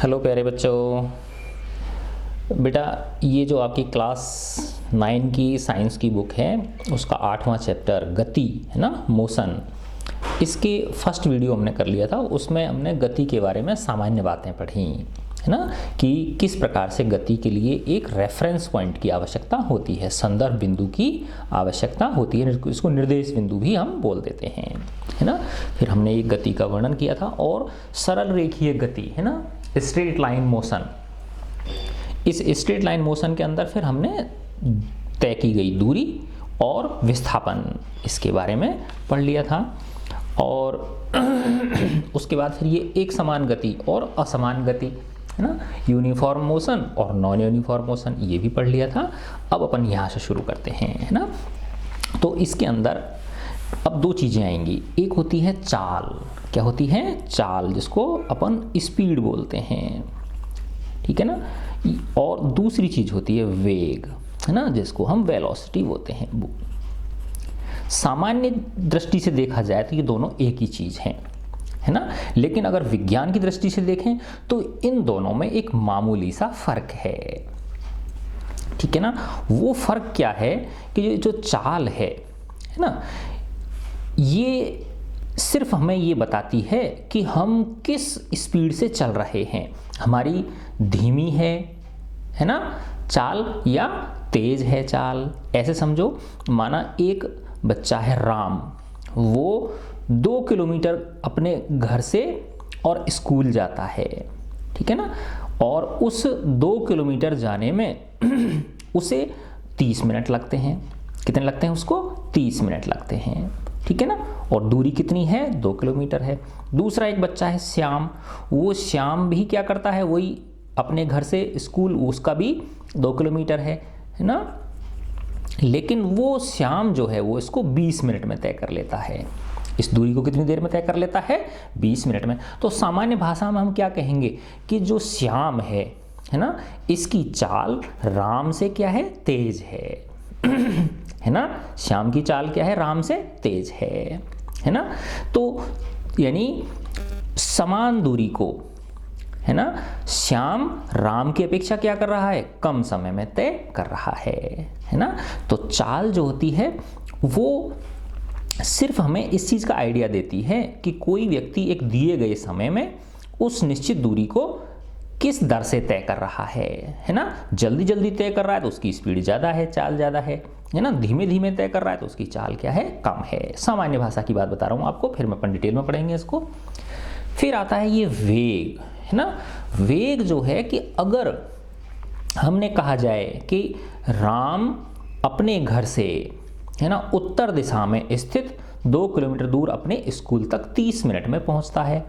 Hello प्यारे बच्चों। बेटा, ये जो आपकी क्लास 9 की साइंस की बुक है उसका 8वां चैप्टर गति है ना, मोशन, इसके फर्स्ट वीडियो हमने कर लिया था। उसमें हमने गति के बारे में सामान्य बातें पढ़ी है ना, कि किस प्रकार से गति के लिए एक रेफरेंस पॉइंट की आवश्यकता होती है, संदर्भ बिंदु की आवश्यकता होती है, इसको निर्देश बिंदु भी हम बोल देते हैं है ना। फिर हमने एक गति का वर्णन किया था और सरल रेखीय गति है ना, स्ट्रेट लाइन मोशन। इस स्ट्रेट लाइन मोशन के अंदर फिर हमने तय की गई दूरी और विस्थापन इसके बारे में पढ़ लिया था। और उसके बाद फिर ये एक समान गति और असमान गति है ना, यूनिफॉर्म मोशन और नॉन यूनिफॉर्म मोशन, ये भी पढ़ लिया था। अब अपन यहाँ से शुरू करते हैं है ना। तो इसके अंदर अब दो चीज़ें आएंगी, एक होती है चाल। क्या होती है? चाल, जिसको अपन स्पीड बोलते हैं, ठीक है ना। और दूसरी चीज़ होती है वेग है ना, जिसको हम वेलोसिटी बोलते हैं। सामान्य दृष्टि से देखा जाए तो ये दोनों एक ही चीज़ है ना, लेकिन अगर विज्ञान की दृष्टि से देखें तो इन दोनों में एक मामूली सा फर्क है, ठीक है ना। वो फर्क क्या है कि ये जो चाल है ना, ये सिर्फ हमें ये बताती है कि हम किस स्पीड से चल रहे हैं। हमारी धीमी है ना चाल, या तेज है चाल। ऐसे समझो, माना एक बच्चा है राम, वो 2 किलोमीटर अपने घर से और स्कूल जाता है, ठीक है ना। और उस 2 किलोमीटर जाने में उसे 30 मिनट लगते हैं। कितने लगते हैं उसको? 30 मिनट लगते हैं, ठीक है ना। और दूरी कितनी है? 2 किलोमीटर है। दूसरा एक बच्चा है श्याम, वो श्याम भी क्या करता है, वही अपने घर से स्कूल, उसका भी 2 किलोमीटर है ना। लेकिन वो श्याम जो है वो इसको 20 मिनट में तय कर लेता है। इस दूरी को कितनी देर में तय कर लेता है? 20 मिनट में। तो सामान्य भाषा में हम क्या कहेंगे कि जो श्याम है ना, इसकी चाल राम से क्या है? तेज है ना। श्याम की चाल क्या है? राम से तेज है ना। तो यानी समान दूरी को है ना, श्याम राम की अपेक्षा क्या कर रहा है? कम समय में तय कर रहा है ना। तो चाल जो होती है वो सिर्फ हमें इस चीज़ का आइडिया देती है कि कोई व्यक्ति एक दिए गए समय में उस निश्चित दूरी को किस दर से तय कर रहा है ना। जल्दी जल्दी तय कर रहा है तो उसकी स्पीड ज़्यादा है, चाल ज़्यादा है ना। धीमे धीमे तय कर रहा है तो उसकी चाल क्या है? कम है। सामान्य भाषा की बात बता रहा हूँ आपको, फिर मैं अपन डिटेल में पढ़ेंगे इसको। फिर आता है ये वेग है ना। वेग जो है कि अगर हमने कहा जाए कि राम अपने घर से है ना उत्तर दिशा में स्थित 2 किलोमीटर दूर अपने स्कूल तक 30 मिनट में पहुंचता है,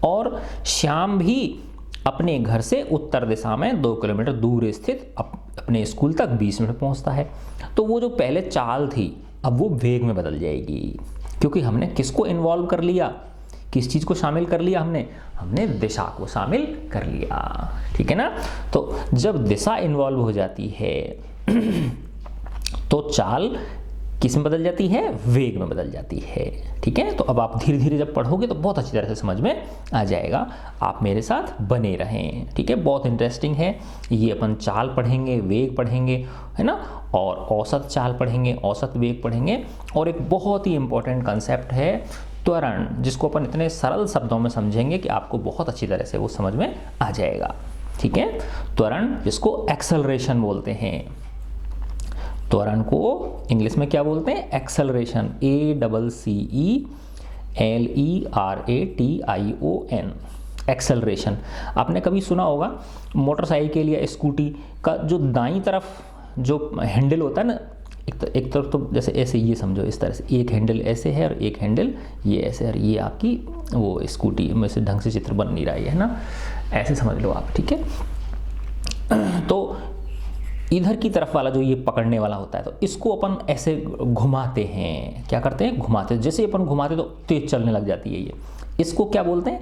और श्याम भी अपने घर से उत्तर दिशा में 2 किलोमीटर दूर स्थित अपने स्कूल तक 20 मिनट पहुंचता है, तो वो जो पहले चाल थी अब वो वेग में बदल जाएगी, क्योंकि हमने किसको इन्वॉल्व कर लिया? किस चीज़ को शामिल कर लिया? हमने दिशा को शामिल कर लिया, ठीक है ना। तो जब दिशा इन्वॉल्व हो जाती है तो चाल किस में बदल जाती है? वेग में बदल जाती है, ठीक है। तो अब आप धीरे धीरे जब पढ़ोगे तो बहुत अच्छी तरह से समझ में आ जाएगा। आप मेरे साथ बने रहें, ठीक है। बहुत इंटरेस्टिंग है ये। अपन चाल पढ़ेंगे, वेग पढ़ेंगे है ना, और औसत चाल पढ़ेंगे, औसत वेग पढ़ेंगे। और एक बहुत ही इंपॉर्टेंट कंसेप्ट है त्वरण, जिसको अपन इतने सरल शब्दों में समझेंगे कि आपको बहुत अच्छी तरह से वो समझ में आ जाएगा, ठीक है। त्वरण, जिसको एक्सेलरेशन बोलते हैं। त्वरण को इंग्लिश में क्या बोलते हैं? Acceleration, ACCELERATION, acceleration. आपने कभी सुना होगा मोटरसाइकिल या स्कूटी का जो दाईं तरफ जो हैंडल होता है ना, एक तरफ तो जैसे ऐसे, ये समझो इस तरह से, एक हैंडल ऐसे है और एक हैंडल ये ऐसे है, और ये आपकी वो स्कूटी में से ढंग से चित्र बन नहीं रहा है ना, ऐसे समझ लो आप, ठीक है। तो इधर की तरफ वाला जो ये पकड़ने वाला होता है, तो इसको अपन ऐसे घुमाते हैं। क्या करते हैं? घुमाते हैं। जैसे अपन घुमाते तो तेज चलने लग जाती है ये। इसको क्या बोलते हैं?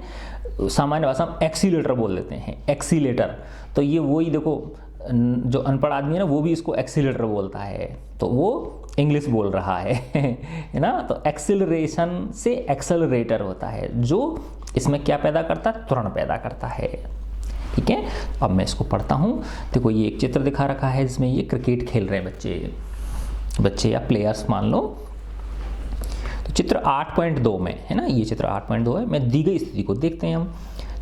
सामान्य भाषा में एक्सीलेटर बोल देते हैं, एक्सीलेटर। तो ये वही देखो, जो अनपढ़ आदमी है ना वो भी इसको एक्सीलेटर बोलता है, तो वो इंग्लिश बोल रहा है ना। तो एक्सीलरेशन से एक्सेलरेटर होता है, जो इसमें क्या पैदा करता है? त्वरण पैदा करता है, ठीक है, अब मैं इसको पढ़ता हूँ। देखो ये एक चित्र दिखा रखा है जिसमें ये क्रिकेट खेल रहे हैं बच्चे या प्लेयर्स मान लो। तो चित्र 8.2 में है ना, ये चित्र 8.2 है। मैं दी गई स्थिति को देखते हैं हम।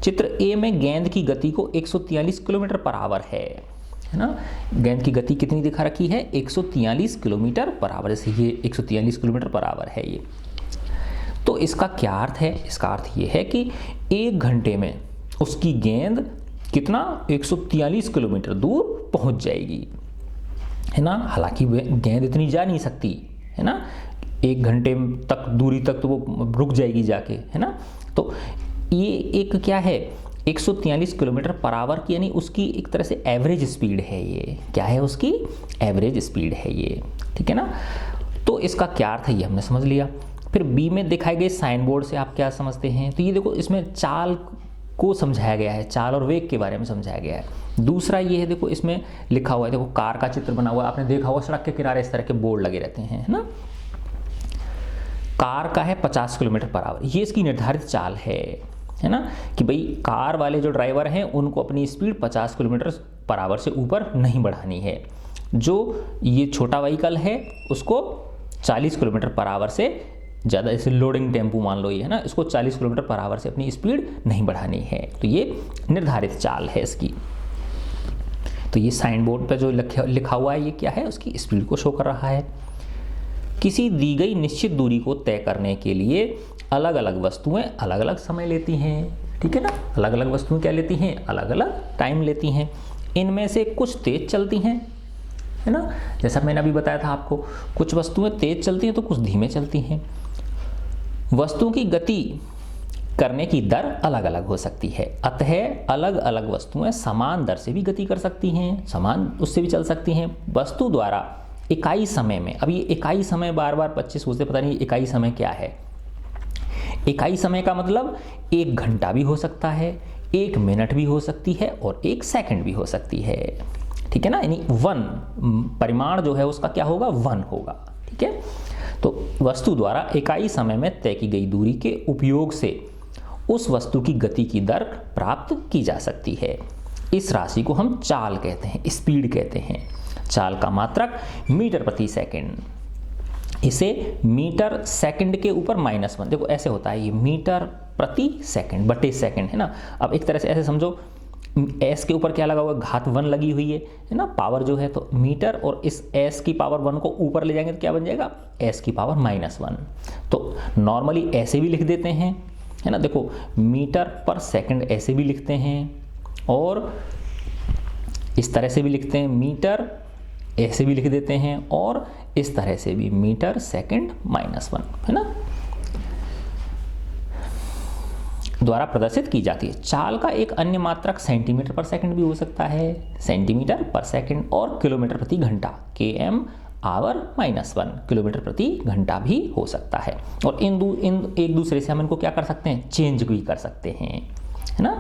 चित्र ए में गेंद की गति को 143 किलोमीटर पर आवर है ना। गेंद की गति कितनी दिखा रखी है? 143 किलोमीटर पर आवर। जैसे ये 143 किलोमीटर पर आवर है ये। तो इसका क्या अर्थ है? इसका अर्थ ये है कि 1 घंटे में उसकी गेंद कितना 143 किलोमीटर दूर पहुंच जाएगी, है ना। हालांकि गेंद इतनी जा नहीं सकती, है ना, 1 घंटे तक दूरी तक तो वो रुक जाएगी जाके, है ना। तो ये एक क्या है, 143 किलोमीटर पर आवर की, यानी उसकी एक तरह से एवरेज स्पीड है ये। क्या है उसकी? एवरेज स्पीड है ये, ठीक है ना। तो इसका क्या अर्थ है ये हमने समझ लिया। फिर बी में दिखाए गए साइन बोर्ड से आप क्या समझते हैं? तो ये देखो इसमें चाल को समझाया गया है, चाल और वेग के बारे में समझाया गया है। दूसरा ये है, देखो इसमें लिखा हुआ है, देखो कार का चित्र बना हुआ है, आपने देखा होगा सड़क के किनारे इस तरह के बोर्ड लगे रहते हैं, है ना। कार का है 50 किलोमीटर पर आवर, ये इसकी निर्धारित चाल है ना, कि भाई कार वाले जो ड्राइवर हैं उनको अपनी स्पीड 50 किलोमीटर पर आवर से ऊपर नहीं बढ़ानी है। जो ये छोटा व्हीकल है उसको 40 किलोमीटर पर आवर से ज़्यादा, जैसे लोडिंग टेम्पो मान लो ये, है ना, इसको 40 किलोमीटर पर आवर से अपनी स्पीड नहीं बढ़ानी है। तो ये निर्धारित चाल है इसकी। तो ये साइन बोर्ड पे जो लिखा हुआ है ये क्या है? उसकी स्पीड को शो कर रहा है। किसी दी गई निश्चित दूरी को तय करने के लिए अलग अलग वस्तुएं अलग अलग समय लेती हैं, ठीक है ना। अलग अलग वस्तुएं क्या लेती हैं? अलग अलग टाइम लेती हैं। इनमें से कुछ तेज चलती हैं, है ना, जैसा मैंने अभी बताया था आपको, कुछ वस्तुएं तेज चलती हैं तो कुछ धीमे चलती हैं। वस्तुओं की गति करने की दर अलग अलग हो सकती है, अतः अलग अलग वस्तुएं समान दर से भी गति कर सकती हैं, समान उससे भी चल सकती हैं। वस्तु द्वारा इकाई समय में, अब ये इकाई समय बार बार बच्चे सोचते पता नहीं इकाई समय क्या है। इकाई समय का मतलब 1 घंटा भी हो सकता है, 1 मिनट भी हो सकती है और 1 सेकंड भी हो सकती है, ठीक है ना। यानी 1 परिमाण जो है उसका क्या होगा? 1 होगा, ठीक है। तो वस्तु द्वारा इकाई समय में तय की गई दूरी के उपयोग से उस वस्तु की गति की दर प्राप्त की जा सकती है। इस राशि को हम चाल कहते हैं, स्पीड कहते हैं। चाल का मात्रक मीटर प्रति सेकंड, इसे मीटर सेकंड के ऊपर -1, देखो ऐसे होता है ये, मीटर प्रति सेकंड बटे सेकंड, है ना। अब एक तरह से ऐसे समझो, एस के ऊपर क्या लगा हुआ है? घात 1 लगी हुई है ना, पावर जो है। तो मीटर और इस एस की पावर 1 को ऊपर ले जाएंगे तो क्या बन जाएगा? एस की पावर -1। तो नॉर्मली ऐसे भी लिख देते हैं, है ना। देखो मीटर पर सेकंड ऐसे भी लिखते हैं और इस तरह से भी लिखते हैं, मीटर ऐसे भी लिख देते हैं और इस तरह से भी, मीटर सेकंड -1, है ना, द्वारा प्रदर्शित की जाती है। चाल का एक अन्य मात्रक सेंटीमीटर पर सेकंड भी हो सकता है, सेंटीमीटर पर सेकंड, और किलोमीटर प्रति घंटा, km आवर -1, किलोमीटर प्रति घंटा भी हो सकता है। और इन एक दूसरे से हम इनको क्या कर सकते हैं? चेंज भी कर सकते हैं, है ना,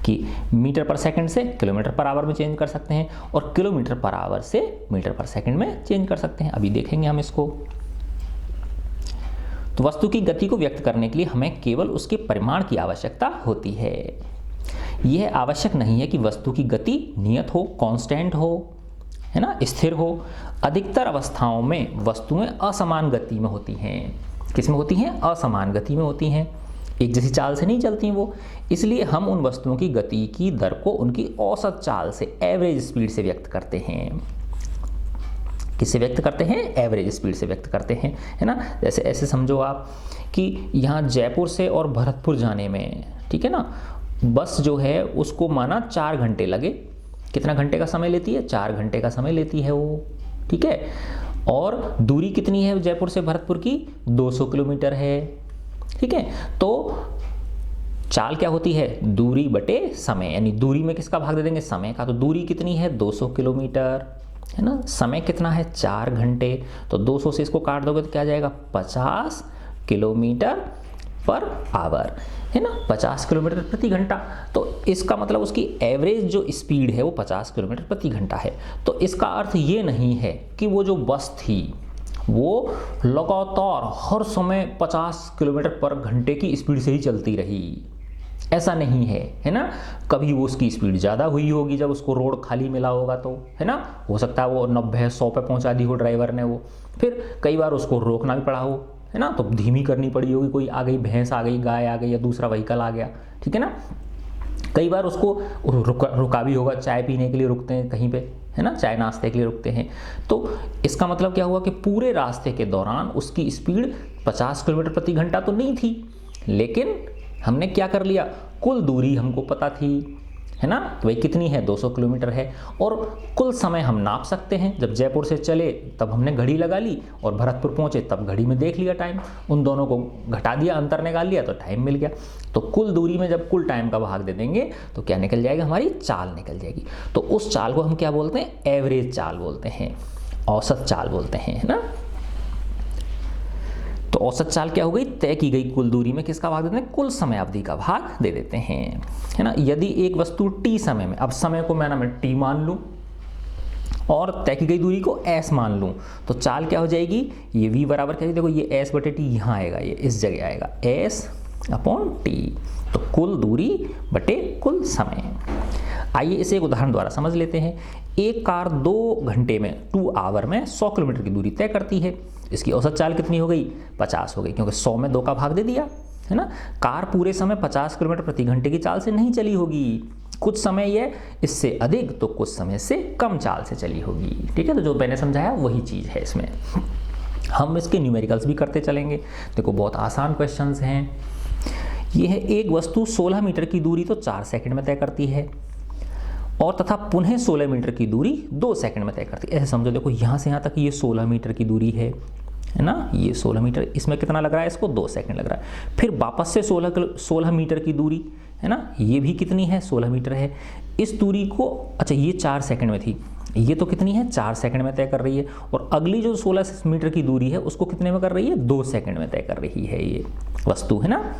कि मीटर पर सेकंड से किलोमीटर पर आवर में चेंज कर सकते हैं और किलोमीटर पर आवर से मीटर पर सेकंड में चेंज कर सकते हैं। अभी देखेंगे हम इसको। तो वस्तु की गति को व्यक्त करने के लिए हमें केवल उसके परिमाण की आवश्यकता होती है। यह आवश्यक नहीं है कि वस्तु की गति नियत हो, कांस्टेंट हो, है ना, स्थिर हो। अधिकतर अवस्थाओं में वस्तुएं असमान गति में होती हैं। किस में होती हैं? असमान गति में होती हैं, एक जैसी चाल से नहीं चलती वो। इसलिए हम उन वस्तुओं की गति की दर को उनकी औसत चाल से, एवरेज स्पीड से व्यक्त करते हैं। किससे व्यक्त करते हैं? एवरेज स्पीड से व्यक्त करते हैं, है ना। जैसे ऐसे समझो आप कि यहाँ जयपुर से और भरतपुर जाने में, ठीक है ना, बस जो है उसको माना 4 घंटे लगे। कितना घंटे का समय लेती है? 4 घंटे का समय लेती है वो, ठीक है। और दूरी कितनी है जयपुर से भरतपुर की? 200 किलोमीटर है, ठीक है। तो चाल क्या होती है? दूरी बटे समय, यानी दूरी में किसका भाग दे देंगे? समय का। तो दूरी कितनी है? 200 किलोमीटर, है ना। समय कितना है? 4 घंटे। तो 200 से इसको काट दोगे तो क्या जाएगा? 50 किलोमीटर पर आवर, है ना, 50 किलोमीटर प्रति घंटा। तो इसका मतलब उसकी एवरेज जो स्पीड है वो 50 किलोमीटर प्रति घंटा है। तो इसका अर्थ ये नहीं है कि वो जो बस थी वो लगातार हर समय 50 किलोमीटर पर घंटे की स्पीड से ही चलती रही, ऐसा नहीं है ना। कभी वो उसकी स्पीड ज़्यादा हुई होगी जब उसको रोड खाली मिला होगा तो, है ना, हो सकता है वो 90-100 पे पहुंचा दी हो ड्राइवर ने वो, फिर कई बार उसको रोकना भी पड़ा हो, है ना, तो धीमी करनी पड़ी होगी, कोई आ गई, भैंस आ गई, गाय आ गई या दूसरा व्हीकल आ गया, ठीक है ना। कई बार उसको रुका भी होगा, चाय पीने के लिए रुकते हैं कहीं पे, है ना, चाय नाश्ते के लिए रुकते हैं। तो इसका मतलब क्या हुआ कि पूरे रास्ते के दौरान उसकी स्पीड 50 किलोमीटर प्रति घंटा तो नहीं थी, लेकिन हमने क्या कर लिया, कुल दूरी हमको पता थी, है ना, वही कितनी है, 200 किलोमीटर है। और कुल समय हम नाप सकते हैं, जब जयपुर से चले तब हमने घड़ी लगा ली और भरतपुर पहुंचे तब घड़ी में देख लिया टाइम, उन दोनों को घटा दिया, अंतर निकाल लिया तो टाइम मिल गया। तो कुल दूरी में जब कुल टाइम का भाग दे देंगे तो क्या निकल जाएगा, हमारी चाल निकल जाएगी। तो उस चाल को हम क्या बोलते हैं, एवरेज चाल बोलते हैं, औसत चाल बोलते हैं, है ना। तो औसत चाल क्या हो गई, तय की गई कुल दूरी में किसका भाग देते हैं, कुल समय अवधि का भाग दे देते हैं, है ना। यदि एक वस्तु t समय में, अब समय को मैं t मान लूं और तय की गई दूरी को s मान लूं, तो चाल क्या हो जाएगी, ये v बराबर क्या है, देखो ये s बटे t यहाँ आएगा, ये इस जगह आएगा s अपॉन t, तो कुल दूरी बटे कुल समय। आइए इसे एक उदाहरण द्वारा समझ लेते हैं। एक कार 2 घंटे में 2 आवर में 100 किलोमीटर की दूरी तय करती है। इसकी औसत चाल कितनी हो गई, 50 हो गई, क्योंकि 100 में 2 का भाग दे दिया, है ना। कार पूरे समय 50 किलोमीटर प्रति घंटे की चाल से नहीं चली होगी, कुछ समय यह इससे अधिक तो कुछ समय से कम चाल से चली होगी, ठीक है। तो जो मैंने समझाया वही चीज़ है इसमें। हम इसके न्यूमेरिकल्स भी करते चलेंगे। देखो बहुत आसान क्वेश्चंस हैं। ये है, एक वस्तु 16 मीटर की दूरी तो 4 सेकंड में तय करती है और तथा पुनः 16 मीटर की दूरी 2 सेकंड में तय करती है। ऐसे समझो, देखो यहाँ से यहाँ तक ये 16 मीटर की दूरी है ना, ये 16 मीटर, इसमें कितना लग रहा है, इसको 2 सेकंड लग रहा है। फिर वापस से 16 मीटर की दूरी, है ना, ये भी कितनी है, 16 मीटर है। इस दूरी को, अच्छा ये 4 सेकंड में थी, ये तो कितनी है, 4 सेकंड में तय कर रही है। और अगली जो 16 मीटर की दूरी है उसको कितने में कर रही है, 2 सेकंड में तय कर रही है ये वस्तु, है ना।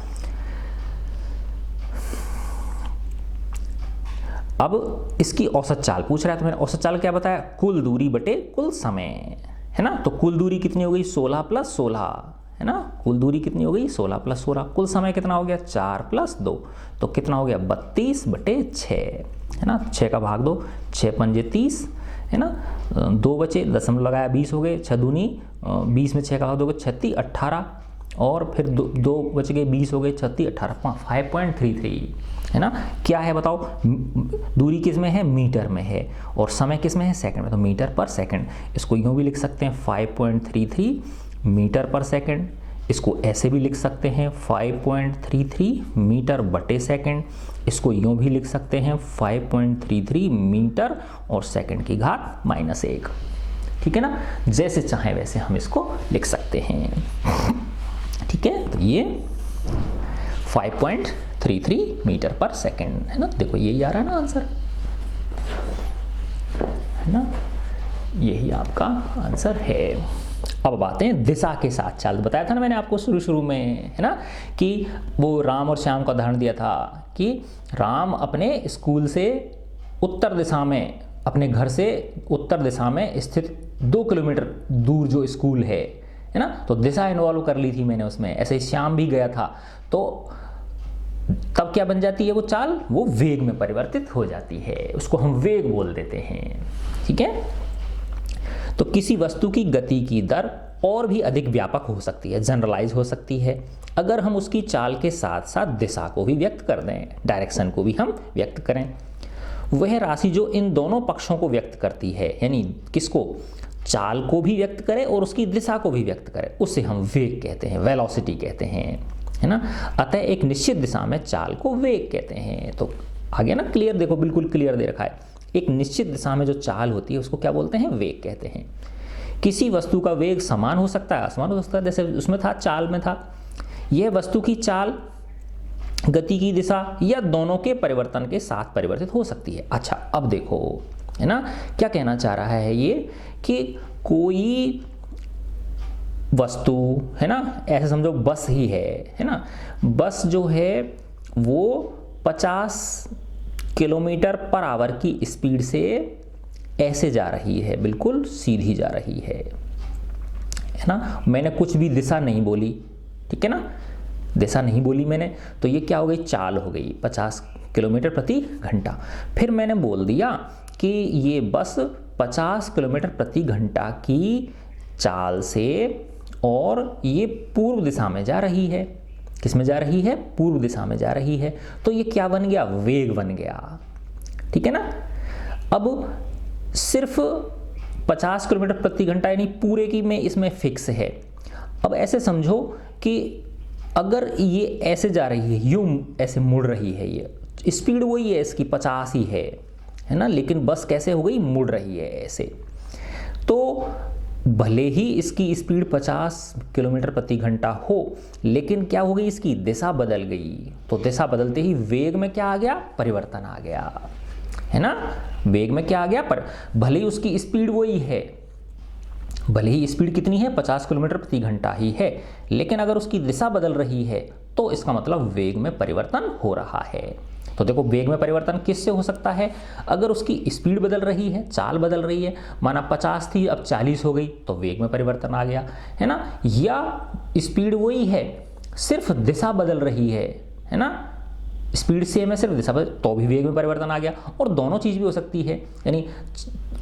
अब इसकी औसत चाल पूछ रहा है, तो मैंने औसत चाल क्या बताया, कुल दूरी बटे कुल समय, है ना। तो कुल दूरी कितनी हो गई, 16 + 16, है ना। कुल दूरी कितनी हो गई, 16 + 16। कुल समय कितना हो गया, 4 + 2, तो कितना हो गया, 32/6, है ना। 6 का भाग दो, 6 पंजे 30, है ना, 2 बचे, दशमलव लगाया, 20 हो गए, 6 दूनी 20 में 6 का भाग दोगे 36, 18, और फिर 2 बच गए, 20 हो गए, 36, 18, 5.33, है ना। क्या है बताओ, दूरी किस में है, मीटर में है, और समय किस में है, सेकंड में, तो मीटर पर सेकंड। इसको यूँ भी लिख सकते हैं 5.33 मीटर पर सेकंड। इसको ऐसे भी लिख सकते हैं 5.33 मीटर बटे सेकंड। इसको यूँ भी लिख सकते हैं 5.33 मीटर और सेकंड की घात -1, ठीक है ना। जैसे चाहे वैसे हम इसको लिख सकते हैं, ठीक है। तो ये 5.33 मीटर पर सेकंड, है ना। देखो यही आ रहा है ना आंसर, है ना, यही आपका आंसर है। अब आते हैं दिशा के साथ चाल। बताया था ना मैंने आपको शुरू में, है ना, कि वो राम और श्याम का उदाहरण दिया था कि राम अपने स्कूल से उत्तर दिशा में, अपने घर से उत्तर दिशा में स्थित 2 किलोमीटर दूर जो स्कूल है ना, तो दिशा इन्वॉल्व कर ली थी मैंने उसमें। ऐसे ही श्याम भी गया था, तो तब क्या बन जाती है वो चाल, वो वेग में परिवर्तित हो जाती है, उसको हम वेग बोल देते हैं, ठीक है। तो किसी वस्तु की गति की दर और भी अधिक व्यापक हो सकती है, जनरलाइज हो सकती है, अगर हम उसकी चाल के साथ साथ दिशा को भी व्यक्त कर दें, डायरेक्शन को भी हम व्यक्त करें। वह राशि जो इन दोनों पक्षों को व्यक्त करती है, यानी किसको, चाल को भी व्यक्त करे और उसकी दिशा को भी व्यक्त करे, उसे हम वेग कहते हैं, वेलोसिटी कहते हैं, है ना। अतः एक निश्चित दिशा में चाल को वेग कहते हैं। तो आगे ना क्लियर, देखो बिल्कुल क्लियर दे रखा है, एक निश्चित दिशा में जो चाल होती है उसको क्या बोलते हैं, वेग कहते हैं। किसी वस्तु का वेग समान हो सकता है, असमान हो सकता है, जैसे उसमें था, चाल में था। यह वस्तु की चाल, गति की दिशा या दोनों के परिवर्तन के साथ परिवर्तित हो सकती है। अच्छा अब देखो, है ना, क्या कहना चाह रहा है ये, कि कोई वस्तु, है ना, ऐसे समझो बस ही है ना, बस जो है वो 50 किलोमीटर पर आवर की स्पीड से ऐसे जा रही है, बिल्कुल सीधी जा रही है ना। मैंने कुछ भी दिशा नहीं बोली, ठीक है ना, दिशा नहीं बोली मैंने, तो ये क्या हो गई, चाल हो गई 50 किलोमीटर प्रति घंटा। फिर मैंने बोल दिया कि ये बस 50 किलोमीटर प्रति घंटा की चाल से और ये पूर्व दिशा में जा रही है। किस में जा रही है, पूर्व दिशा में जा रही है। तो ये क्या बन गया, वेग बन गया। ठीक है ना। अब सिर्फ 50 किलोमीटर प्रति घंटा यानी पूरे की में इसमें फिक्स है। अब ऐसे समझो कि अगर ये ऐसे जा रही है, यूं ऐसे मुड़ रही है, ये स्पीड वही है इसकी 50 ही है ना, लेकिन बस कैसे हो गई, मुड़ रही है ऐसे। तो भले ही इसकी स्पीड 50 किलोमीटर प्रति घंटा हो, लेकिन क्या हो गई, इसकी दिशा बदल गई। तो दिशा बदलते ही वेग में क्या आ गया, परिवर्तन आ गया, है ना। वेग में क्या आ गया, पर भले ही उसकी स्पीड वही है, भले ही स्पीड कितनी है, 50 किलोमीटर प्रति घंटा ही है, लेकिन अगर उसकी दिशा बदल रही है तो इसका मतलब वेग में परिवर्तन हो रहा है। तो देखो, वेग में परिवर्तन किससे हो सकता है, अगर उसकी स्पीड बदल रही है, चाल बदल रही है, माना 50 थी अब 40 हो गई, तो वेग में परिवर्तन आ गया, है ना। या स्पीड वही है, सिर्फ दिशा बदल रही है ना, स्पीड सेम है, सिर्फ दिशा बदल, तो भी वेग में परिवर्तन आ गया। और दोनों चीज़ भी हो सकती है, यानी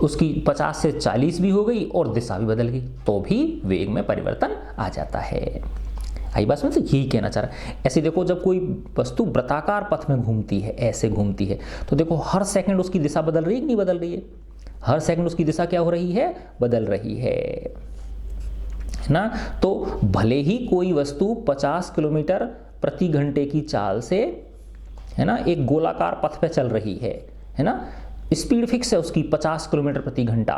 उसकी 50 से 40 भी हो गई और दिशा भी बदल गई, तो भी वेग में परिवर्तन आ जाता है। आई बात में, तो यही कहना चाह रहा है। ऐसे देखो, जब कोई वस्तु वृत्ताकार पथ में घूमती है, ऐसे घूमती है, तो देखो हर सेकंड उसकी दिशा बदल रही है कि नहीं बदल रही है, हर सेकंड उसकी दिशा क्या हो रही है, बदल रही है ना। तो भले ही कोई वस्तु 50 किलोमीटर प्रति घंटे की चाल से, है ना, एक गोलाकार पथ पे चल रही है ना, स्पीड फिक्स है उसकी 50 किलोमीटर प्रति घंटा,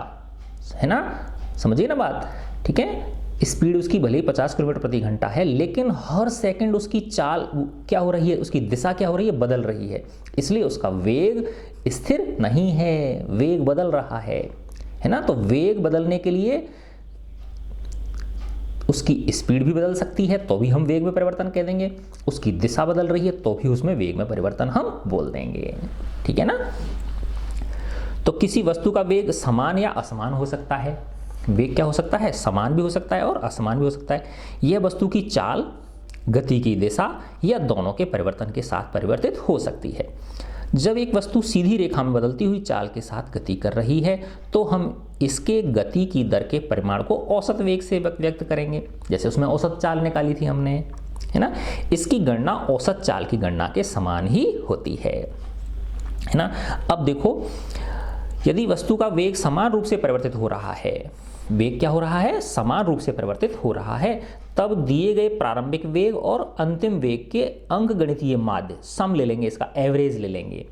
है ना, समझिए ना बात। ठीक है, स्पीड उसकी भले ही 50 किलोमीटर प्रति घंटा है, लेकिन हर सेकंड उसकी चाल क्या हो रही है, उसकी दिशा क्या हो रही है, बदल रही है, इसलिए उसका वेग स्थिर नहीं है, वेग बदल रहा है ना। तो वेग बदलने के लिए उसकी स्पीड भी बदल सकती है, तो भी हम वेग में परिवर्तन कह देंगे, उसकी दिशा बदल रही है तो भी उसमें वेग में परिवर्तन हम बोल देंगे। ठीक है ना। तो किसी वस्तु का वेग समान या असमान हो सकता है। वेग क्या हो सकता है, समान भी हो सकता है और असमान भी हो सकता है। यह वस्तु की चाल, गति की दिशा या दोनों के परिवर्तन के साथ परिवर्तित हो सकती है। जब एक वस्तु सीधी रेखा में बदलती हुई चाल के साथ गति कर रही है, तो हम इसके गति की दर के परिमाण को औसत वेग से व्यक्त करेंगे। जैसे उसमें औसत चाल निकाली थी हमने, है ना, इसकी गणना औसत चाल की गणना के समान ही होती है ना। अब देखो, यदि वस्तु का वेग समान रूप से परिवर्तित हो रहा है, वेग क्या हो रहा है, समान रूप से परिवर्तित हो रहा है, तब दिए गए प्रारंभिक वेग और अंतिम वेग के अंकगणितीय माध्य सम ले लेंगे, इसका एवरेज ले लेंगे,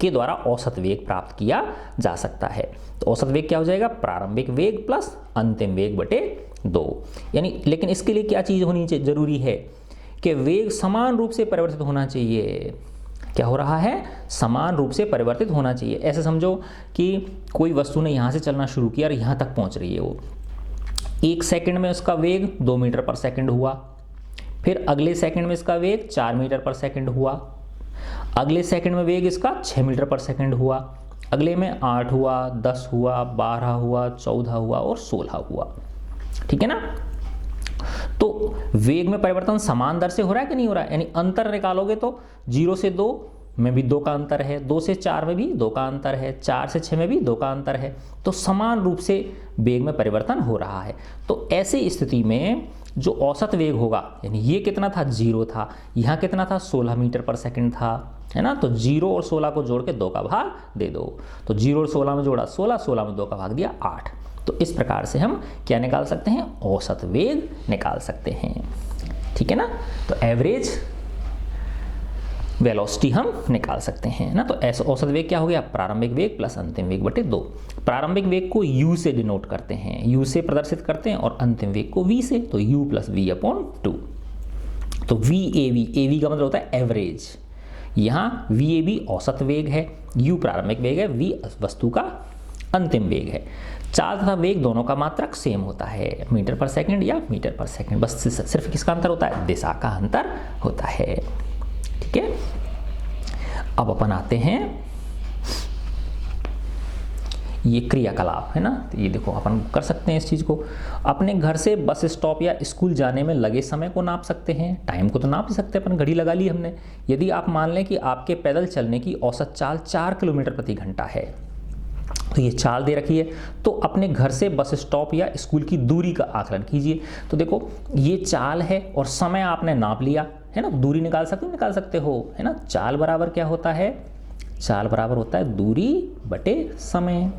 के द्वारा औसत वेग प्राप्त किया जा सकता है। तो औसत वेग क्या हो जाएगा, प्रारंभिक वेग प्लस अंतिम वेग बटे 2। यानी, लेकिन इसके लिए क्या चीज़ होनी चाहिए, जरूरी है कि वेग समान रूप से परिवर्तित होना चाहिए। क्या हो रहा है, समान रूप से परिवर्तित होना चाहिए। ऐसे समझो कि कोई वस्तु ने यहाँ से चलना शुरू किया और यहाँ तक पहुँच रही है, वो 1 सेकंड में उसका वेग 2 मीटर पर सेकंड हुआ, फिर अगले सेकंड में इसका वेग 4 मीटर पर सेकंड हुआ, अगले सेकंड में वेग इसका 6 मीटर पर सेकंड हुआ, अगले में 8 हुआ, 10 हुआ, 12 हुआ, 14 हुआ और 16 हुआ। ठीक है ना। तो वेग में परिवर्तन समान दर से हो रहा है कि नहीं हो रहा है, यानी अंतर निकालोगे तो 0 से 2 में भी 2 का अंतर है, 2 से 4 में भी 2 का अंतर है, 4 से 6 में भी 2 का अंतर है, तो समान रूप से वेग में परिवर्तन हो रहा है। तो ऐसी स्थिति में जो औसत वेग होगा, यानी ये कितना था, 0 था, यहाँ कितना था, 16 मीटर पर सेकंड था, है ना। तो 0 और 16 को जोड़ के 2 का भाग दे दो, तो 0 और 16 में जोड़ा 16, 16 में 2 का भाग दिया 8। तो इस प्रकार से हम क्या निकाल सकते हैं, औसत वेग निकाल सकते हैं। ठीक है ना। तो एवरेज वेलोसिटी हम निकाल सकते हैं ना। तो ऐसा औसत वेग क्या हो गया, प्रारंभिक वेग प्लस अंतिम वेग बटे 2। प्रारंभिक वेग को u से डिनोट करते हैं, u से प्रदर्शित करते हैं, और अंतिम वेग को v से, तो u प्लस v/2। तो VAV का मतलब होता है एवरेज। यहाँ VAV औसत वेग है, u प्रारंभिक वेग है, v वस्तु का अंतिम वेग है। चाल तथा वेग दोनों का मात्रक सेम होता है, मीटर पर सेकंड या मीटर पर सेकंड, बस सिर्फ किसका अंतर होता है, दिशा का अंतर होता है। ठीक है। अब अपन आते हैं ये क्रियाकलाप है ना। तो ये देखो अपन कर सकते हैं इस चीज़ को। अपने घर से बस स्टॉप या स्कूल जाने में लगे समय को नाप सकते हैं। टाइम को तो नाप ही सकते हैं, अपन घड़ी लगा ली हमने। यदि आप मान लें कि आपके पैदल चलने की औसत चाल 4 किलोमीटर प्रति घंटा है, तो ये चाल दे रखी है, तो अपने घर से बस स्टॉप या स्कूल की दूरी का आकलन कीजिए। तो देखो ये चाल है और समय आपने नाप लिया है ना, दूरी निकाल सकते हो है ना। चाल बराबर क्या होता है, चाल बराबर होता है दूरी बटे समय,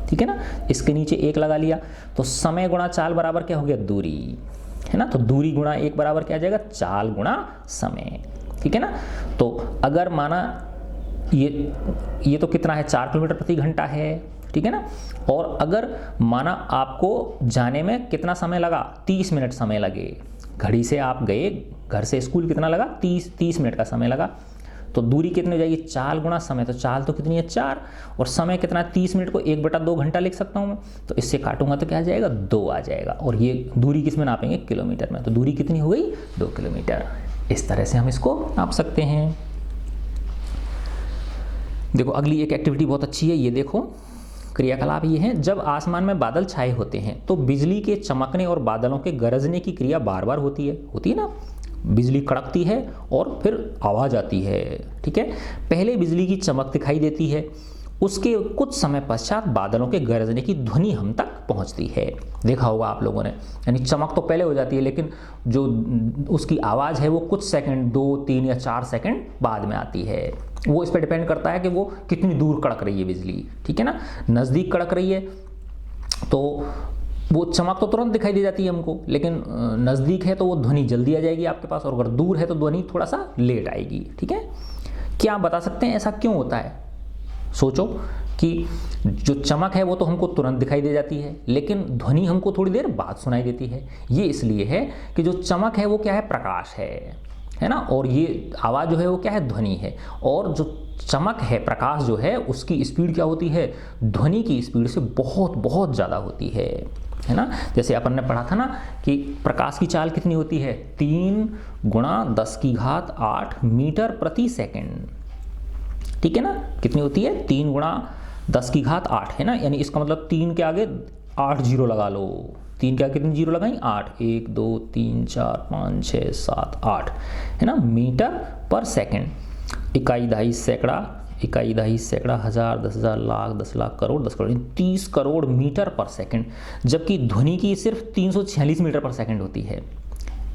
ठीक है ना। इसके नीचे 1 लगा लिया, तो समय गुणा चाल बराबर क्या हो गया, दूरी है ना। तो दूरी गुणा 1 बराबर क्या आ जाएगा, चाल गुणा समय, ठीक है ना। तो अगर माना ये तो कितना है, 4 किलोमीटर प्रति घंटा है, ठीक है ना। और अगर माना आपको जाने में कितना समय लगा, 30 मिनट समय लगे, घड़ी से आप गए घर से स्कूल, कितना लगा, 30 मिनट का समय लगा, तो दूरी कितनी हो जाएगी, चाल गुणा समय। तो चाल तो कितनी है, 4, और समय कितना है, 30 मिनट को 1/2 घंटा लिख सकता हूँ मैं। तो इससे काटूंगा तो क्या आ जाएगा, 2 आ जाएगा। और ये दूरी किस में नापेंगे, किलोमीटर में। तो दूरी कितनी हो गई, 2 किलोमीटर। इस तरह से हम इसको नाप सकते हैं। देखो अगली एक एक्टिविटी बहुत अच्छी है, ये देखो क्रियाकलाप ये है, जब आसमान में बादल छाए होते हैं तो बिजली के चमकने और बादलों के गरजने की क्रिया बार बार होती है ना। बिजली कड़कती है और फिर आवाज़ आती है, ठीक है। पहले बिजली की चमक दिखाई देती है, उसके कुछ समय पश्चात बादलों के गरजने की ध्वनि हम तक पहुंचती है। देखा होगा आप लोगों ने, यानी चमक तो पहले हो जाती है, लेकिन जो उसकी आवाज़ है वो कुछ सेकंड, 2, 3 या 4 सेकंड बाद में आती है। वो इस पर डिपेंड करता है कि वो कितनी दूर कड़क रही है बिजली, ठीक है ना। नज़दीक कड़क रही है तो वो चमक तो तुरंत दिखाई दे जाती है हमको, लेकिन नज़दीक है तो वो ध्वनि जल्दी आ जाएगी आपके पास, और अगर दूर है तो ध्वनि थोड़ा सा लेट आएगी, ठीक है। क्या आप बता सकते हैं ऐसा क्यों होता है? सोचो कि जो चमक है वो तो हमको तुरंत दिखाई दे जाती है, लेकिन ध्वनि हमको थोड़ी देर बाद सुनाई देती है। ये इसलिए है कि जो चमक है वो क्या है, प्रकाश है ना, और ये आवाज़ जो है वो क्या है, ध्वनि है। और जो चमक है, प्रकाश जो है, उसकी स्पीड क्या होती है, ध्वनि की स्पीड से बहुत बहुत ज़्यादा होती है ना। जैसे अपन ने पढ़ा था ना कि प्रकाश की चाल कितनी होती है, 3 × 10⁸ मीटर प्रति सेकंड, ठीक है ना। कितनी होती है, 3 × 10⁸ है ना, यानी इसका मतलब 3 के आगे 8 जीरो लगा लो। 3 के आगे कितनी जीरो लगाई, 8, 1 2 3 4 5 6 7 8 है ना, मीटर पर सेकंड। इकाई दहाई सैकड़ा, इकाई दहाई सैकड़ा, हज़ार, 10,000, लाख, 10 लाख, करोड़, 10 करोड़, 30 करोड़ मीटर पर सेकंड। जबकि ध्वनि की सिर्फ 346 मीटर पर सेकंड होती है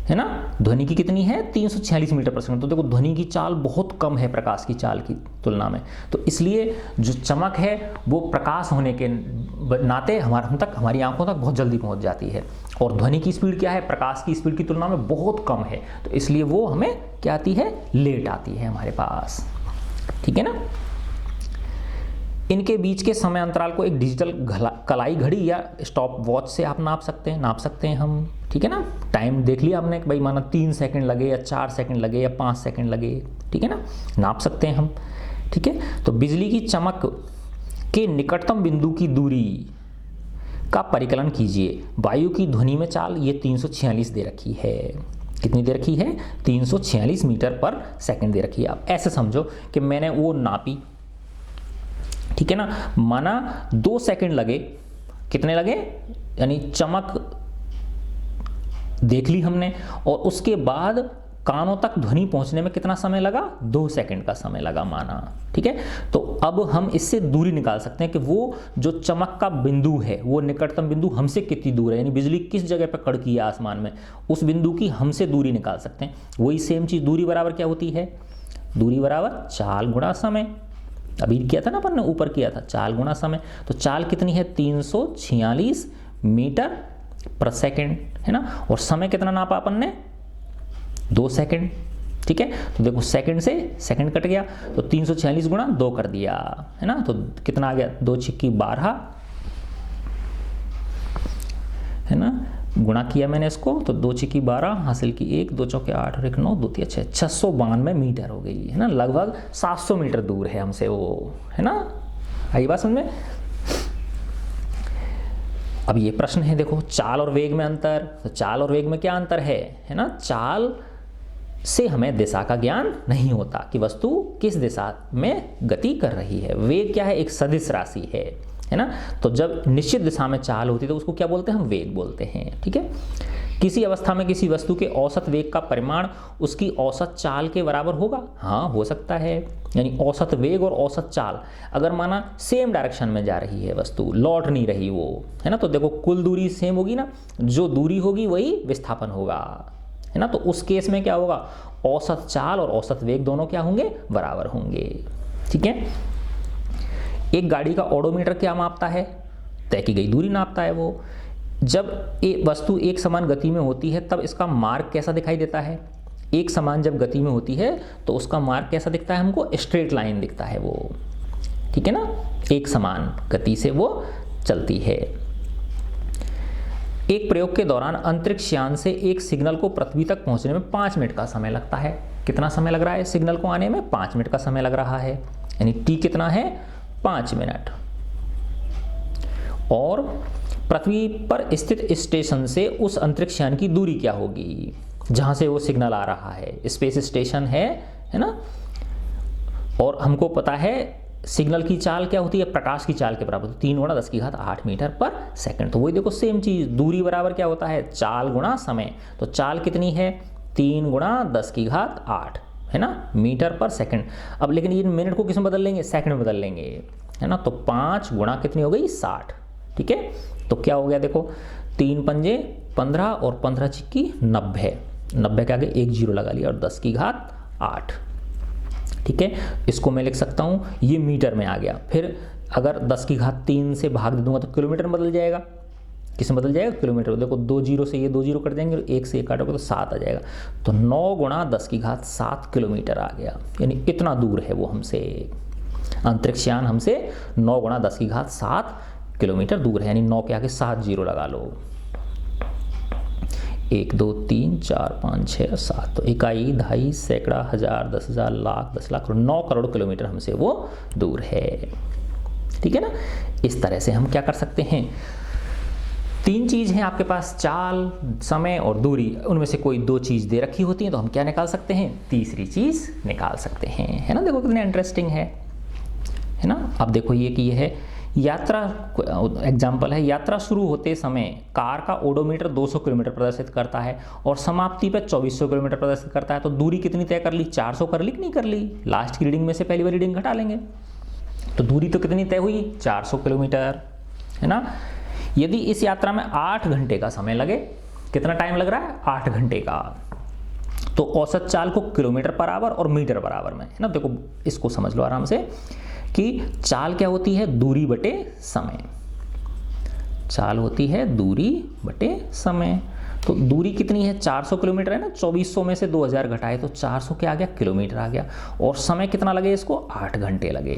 ना। ध्वनि की कितनी है, 346 मीटर पर सेकंड। तो देखो ध्वनि की चाल बहुत कम है प्रकाश की चाल की तुलना में। तो इसलिए जो चमक है वो प्रकाश होने के नाते हमारी आंखों तक बहुत जल्दी पहुंच जाती है, और ध्वनि की स्पीड क्या है, प्रकाश की स्पीड की तुलना में बहुत कम है। तो इसलिए वो हमें क्या आती है, लेट आती है हमारे पास, ठीक है ना। इनके बीच के समय अंतराल को एक डिजिटल कलाई घड़ी या स्टॉप वॉच से आप नाप सकते हैं हम, ठीक है ना। टाइम देख लिया हमने कि भाई माना 3 सेकंड लगे या 4 सेकंड लगे या 5 सेकंड लगे, ठीक है ना, नाप सकते हैं हम, ठीक है। तो बिजली की चमक के निकटतम बिंदु की दूरी का परिकलन कीजिए। वायु की ध्वनि में चाल ये 346 दे रखी है। कितनी दे रखी है, 346 मीटर पर सेकंड दे रखी है। आप ऐसे समझो कि मैंने वो नापी, ठीक है ना, माना 2 सेकंड लगे, कितने लगे, यानी चमक देख ली हमने, और उसके बाद कानों तक ध्वनि पहुंचने में कितना समय लगा, 2 सेकंड का समय लगा माना, ठीक है। तो अब हम इससे दूरी निकाल सकते हैं कि वो जो चमक का बिंदु है वो निकटतम बिंदु हमसे कितनी दूर है, यानी बिजली किस जगह पर कड़की है आसमान में, उस बिंदु की हमसे दूरी निकाल सकते हैं। वही सेम चीज, दूरी बराबर क्या होती है, दूरी बराबर चाल गुणा समय। अभी किया था ना अपन ने, ऊपर किया था, चाल गुणा समय। तो चाल कितनी है, 346 मीटर पर सेकंड, है ना। और समय कितना नापा अपन ने, 2 सेकंड, ठीक है। तो देखो सेकंड से सेकंड कट गया, तो 346 गुणा 2 कर दिया, है ना। तो कितना आ गया, 2 छिक्की 12, है ना, गुणा किया मैंने इसको, तो 2 छिक्की 12, हासिल की 1, 2 चौके 8 और 1 9, 2 3 6, 692 मीटर हो गई, है ना। लगभग 700 मीटर दूर है हमसे वो, है ना। आई बात समझ में। अब ये प्रश्न है, देखो चाल और वेग में अंतर। तो चाल और वेग में क्या अंतर है ना। चाल से हमें दिशा का ज्ञान नहीं होता कि वस्तु किस दिशा में गति कर रही है। वेग क्या है, एक सदिश राशि है, है ना। तो जब निश्चित दिशा में चाल होती है तो उसको क्या बोलते हैं, हम वेग बोलते हैं। ठीक है, किसी अवस्था में किसी वस्तु के औसत वेग का परिमाण उसकी औसत चाल के बराबर होगा, हाँ हो सकता है। यानी औसत वेग और औसत चाल अगर माना सेम डायरेक्शन में जा रही है वस्तु, लौट नहीं रही वो, है ना, तो देखो कुल दूरी सेम होगी ना, जो दूरी होगी वही विस्थापन होगा, है ना। तो उस केस में क्या होगा, औसत चाल और औसत वेग दोनों क्या होंगे, बराबर होंगे। ठीक है, एक गाड़ी का ओडोमीटर क्या मापता है, तय की गई दूरी नापता है वो। जब वस्तु एक समान गति में होती है तब इसका मार्ग कैसा दिखाई देता है, एक समान जब गति में होती है तो उसका मार्ग कैसा दिखता है हमको, स्ट्रेट लाइन दिखता है वो। ठीक है ना, एक समान गति से वो चलती है। एक प्रयोग के दौरान अंतरिक्ष यान से एक सिग्नल को पृथ्वी तक पहुंचने में 5 मिनट का समय लगता है। कितना समय लग रहा है सिग्नल को आने में, 5 मिनट का समय लग रहा है, यानी टी कितना है, 5 मिनट। और पृथ्वी पर स्थित स्टेशन से उस अंतरिक्ष यान की दूरी क्या होगी, जहां से वो सिग्नल आ रहा है, स्पेस स्टेशन है ना। और हमको पता है सिग्नल की चाल क्या होती है, प्रकाश की चाल के बराबर, 3 × 10⁸ मीटर पर सेकंड। तो वही देखो सेम चीज, दूरी बराबर क्या होता है, चाल गुणा समय। तो चाल कितनी है, 3 × 10⁸, है ना, मीटर पर सेकंड। अब लेकिन ये मिनट को किस में बदल लेंगे, सेकंड में बदल लेंगे, है ना। तो 5 गुणा कितनी हो गई, 60। ठीक है, तो क्या हो गया देखो, 3 पंजे 15 और 15 चिक्की 90, 90 के आगे 1 0 लगा लिया और 10⁸ ठीक है, इसको मैं लिख सकता हूँ, ये मीटर में आ गया। फिर अगर 10⁻³ से भाग दे दूंगा तो किलोमीटर में बदल जाएगा, किस में बदल जाएगा, किलोमीटर। देखो 2 0 से ये 2 0 कट जाएंगे, 1 से 1 काटोगे तो 7 आ जाएगा। तो 9 × 10�7 किलोमीटर आ गया, यानी इतना दूर है वो हमसे, अंतरिक्ष यान हमसे 9 × 10�7 किलोमीटर दूर है, यानी 9 के आगे 7 0 लगा लो, 1 2 3 4 5 6 7। तो इकाई, दहाई, सैकड़ा, हजार, 10,000, लाख, 10 लाख, 9 करोड़ किलोमीटर हमसे वो दूर है। ठीक है ना, इस तरह से हम क्या कर सकते हैं, 3 चीज हैं आपके पास, चाल, समय और दूरी, उनमें से कोई 2 चीज दे रखी होती हैं तो हम क्या निकाल सकते हैं, तीसरी चीज निकाल सकते हैं, है ना। देखो कितना इंटरेस्टिंग है ना। अब देखो ये कि ये है यात्रा, एग्जाम्पल है, यात्रा शुरू होते समय कार का ओडोमीटर 200 किलोमीटर प्रदर्शित करता है और समाप्ति पे 2400 किलोमीटर प्रदर्शित करता है। तो दूरी कितनी तय कर ली, 400 कर ली कि नहीं कर ली, लास्ट की रीडिंग में से पहली वाली रीडिंग घटा लेंगे। तो दूरी तो कितनी तय हुई, 400 किलोमीटर, है ना। यदि इस यात्रा में 8 घंटे का समय लगे, कितना टाइम लग रहा है, 8 घंटे का, तो औसत चाल को किलोमीटर पर आवर और मीटर पर आवर में, है ना। देखो इसको समझ लो आराम से कि चाल क्या होती है, दूरी बटे समय, चाल होती है दूरी बटे समय। तो दूरी कितनी है, 400 किलोमीटर है ना, 2400 में से 2000 घटाए तो 400 क्या आ गया, किलोमीटर आ गया। और समय कितना लगे इसको, 8 घंटे लगे,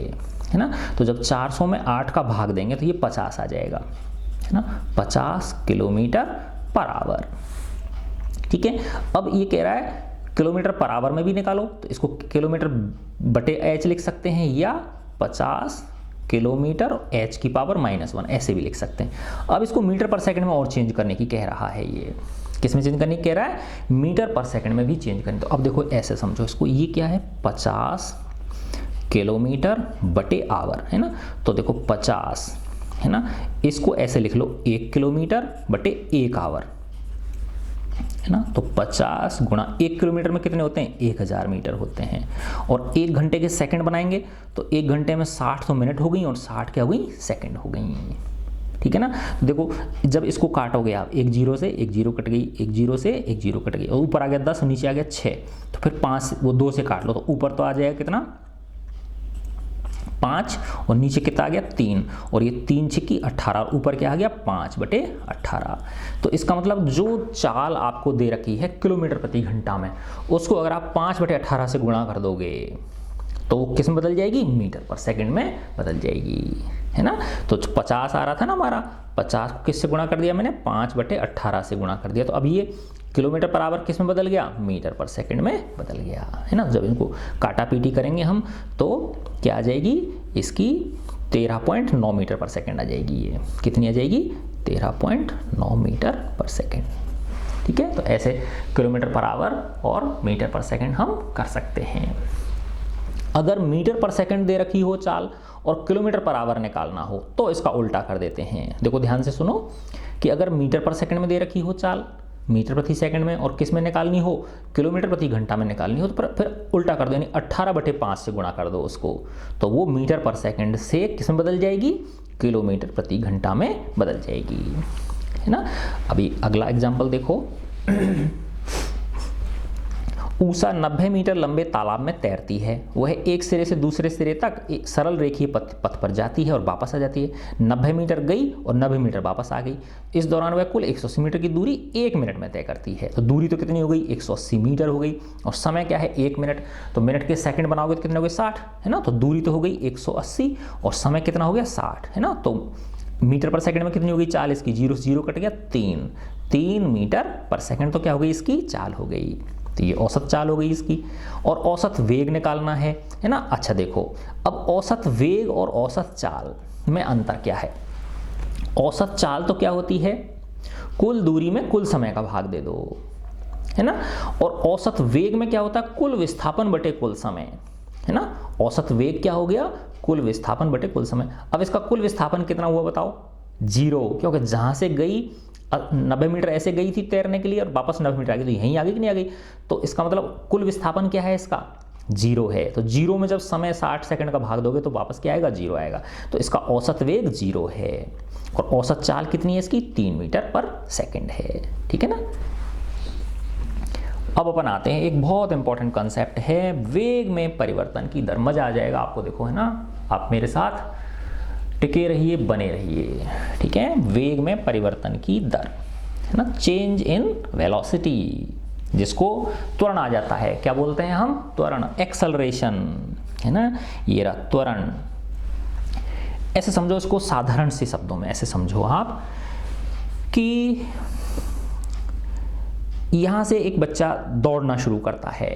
है ना। तो जब 400 में 8 का भाग देंगे तो ये 50 आ जाएगा, है ना, 50 किलोमीटर पर आवर। ठीक है, अब ये कह रहा है किलोमीटर पर आवर में भी निकालो, तो इसको किलोमीटर बटे h लिख सकते हैं, या 50 किलोमीटर h की पावर -1 ऐसे भी लिख सकते हैं। अब इसको मीटर पर सेकंड में और चेंज करने की कह रहा है, ये किस में चेंज करने की कह रहा है, मीटर पर सेकंड में भी चेंज करने। तो अब देखो ऐसे समझो इसको, ये क्या है, 50 किलोमीटर बटे आवर, है ना। तो देखो 50, है ना, इसको ऐसे लिख लो 1 किलोमीटर बटे 1 आवर, है ना। तो 50 गुणा 1 किलोमीटर में कितने होते हैं, 1000 मीटर होते हैं। और 1 घंटे के सेकंड बनाएंगे तो 1 घंटे में 60 तो मिनट हो गई और 60 क्या हो गई, सेकंड हो गई। ठीक है ना। देखो जब इसको काटोगे आप, 1 0 से 1 0 कट गई, 1 0 से 1 0 कट गई, और ऊपर आ गया 10 और नीचे आ गया 6, तो फिर 5 वो 2 से काट लो तो ऊपर तो आ जाएगा कितना, 5, और नीचे कितना आ गया 3, और ये 3 छिक्की 18, और ऊपर क्या आ गया 5/18। तो इसका मतलब जो चाल आपको दे रखी है किलोमीटर प्रति घंटा में, उसको अगर आप 5/18 से गुणा कर दोगे तो किस में बदल जाएगी, मीटर पर सेकंड में बदल जाएगी, है ना। तो 50 आ रहा था ना हमारा, 50 किससे गुणा कर दिया मैंने, 5/18 से गुणा कर दिया। तो अब ये किलोमीटर पर आवर किस में बदल गया, मीटर पर सेकंड में बदल गया, है ना। जब इनको काटा पीटी करेंगे हम तो क्या आ जाएगी, इसकी 13.9 मीटर पर सेकंड आ जाएगी। ये कितनी आ जाएगी, 13.9 मीटर पर सेकंड। ठीक है, तो ऐसे किलोमीटर पर आवर और मीटर पर सेकंड हम कर सकते हैं। अगर मीटर पर सेकंड दे रखी हो चाल और किलोमीटर पर आवर निकालना हो तो इसका उल्टा कर देते हैं। देखो ध्यान से सुनो कि अगर मीटर पर सेकंड में दे रखी हो चाल, मीटर प्रति सेकंड में, और किस में निकालनी हो, किलोमीटर प्रति घंटा में निकालनी हो, तो फिर उल्टा कर दो, यानी 18/5 से गुणा कर दो उसको, तो वो मीटर पर सेकंड से किस में बदल जाएगी, किलोमीटर प्रति घंटा में बदल जाएगी, है ना। अभी अगला एग्जाम्पल देखो। ऊषा 90 मीटर लंबे तालाब में तैरती है। वह एक सिरे से दूसरे सिरे तक एक सरल रेखीय पथ पर जाती है और वापस आ जाती है। 90 मीटर गई और 90 मीटर वापस आ गई। इस दौरान वह कुल 180 मीटर की दूरी 1 मिनट में तय करती है। तो दूरी तो कितनी हो गई, 180 मीटर हो गई, और समय क्या है, 1 मिनट। तो मिनट के सेकंड बनाओगे तो कितने हो गए, 60, है ना। तो दूरी तो हो गई 180 और समय कितना हो गया, 60, है ना। तो मीटर पर सेकंड में कितनी हो गई चाल इसकी, 0 से 0 कट गया, 3 मीटर पर सेकंड, तो क्या हो गई इसकी चाल हो गई। तो ये औसत चाल हो गई इसकी। और औसत वेग निकालना है ना। अच्छा देखो, अब औसत वेग और औसत चाल में अंतर क्या है। औसत चाल तो क्या होती है, कुल दूरी में कुल समय का भाग दे दो, है ना। और औसत वेग में क्या होता है, कुल विस्थापन बटे कुल समय, है ना। औसत वेग क्या हो गया, कुल विस्थापन बटे कुल समय। अब इसका कुल विस्थापन कितना हुआ बताओ, 0, क्योंकि जहां से गई 90 मीटर ऐसे गई थी तैरने के लिए और वापस 90 मीटर आ गई, तो यहीं आ गई कि नहीं आ गई। तो इसका मतलब कुल विस्थापन क्या है इसका, 0 है। तो 0 में जब समय 60 सेकंड का भाग दोगे तो वापस क्या आएगा, 0 आएगा। तो इसका औसत वेग 0 है। और औसत चाल कितनी है इसकी, 3 मीटर पर सेकंड है, ठीक है ना। अब अपन आते हैं, एक बहुत इंपॉर्टेंट कंसेप्ट है वेग में परिवर्तन की दर। मजा आ जाएगा आपको, देखो, है ना। आप मेरे साथ टिके रहिए, बने रहिए, ठीक है। वेग में परिवर्तन की दर, है ना, चेंज इन वेलोसिटी, जिसको त्वरण आ जाता है, क्या बोलते हैं हम, त्वरण, एक्सेलरेशन, है ना। ये रहा त्वरण। ऐसे समझो इसको, साधारण से शब्दों में ऐसे समझो आप कि यहां से एक बच्चा दौड़ना शुरू करता है।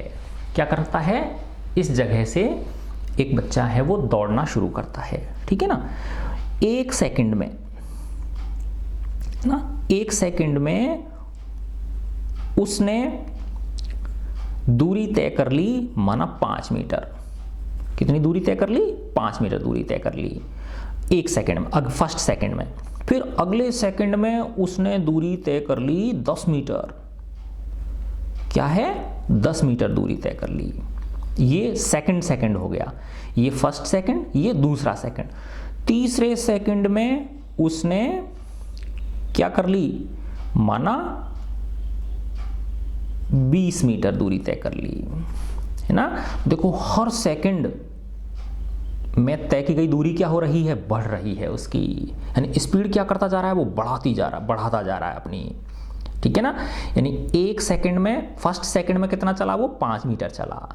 क्या करता है, इस जगह से एक बच्चा है वो दौड़ना शुरू करता है, ठीक है ना। 1 सेकंड में ना, 1 सेकंड में उसने दूरी तय कर ली, माना 5 मीटर। कितनी दूरी तय कर ली, 5 मीटर दूरी तय कर ली 1 सेकंड में, फर्स्ट सेकंड में। फिर अगले सेकंड में उसने दूरी तय कर ली 10 मीटर। क्या है, 10 मीटर दूरी तय कर ली। ये सेकंड हो गया, ये फर्स्ट सेकंड, ये दूसरा सेकंड। तीसरे सेकंड में उसने क्या कर ली, माना 20 मीटर दूरी तय कर ली, है ना। देखो हर सेकंड में तय की गई दूरी क्या हो रही है, बढ़ रही है उसकी, यानी स्पीड क्या करता जा रहा है, वो बढ़ाता जा रहा है अपनी, ठीक है ना। यानी 1 सेकंड में, फर्स्ट सेकंड में कितना चला, वो 5 मीटर चला,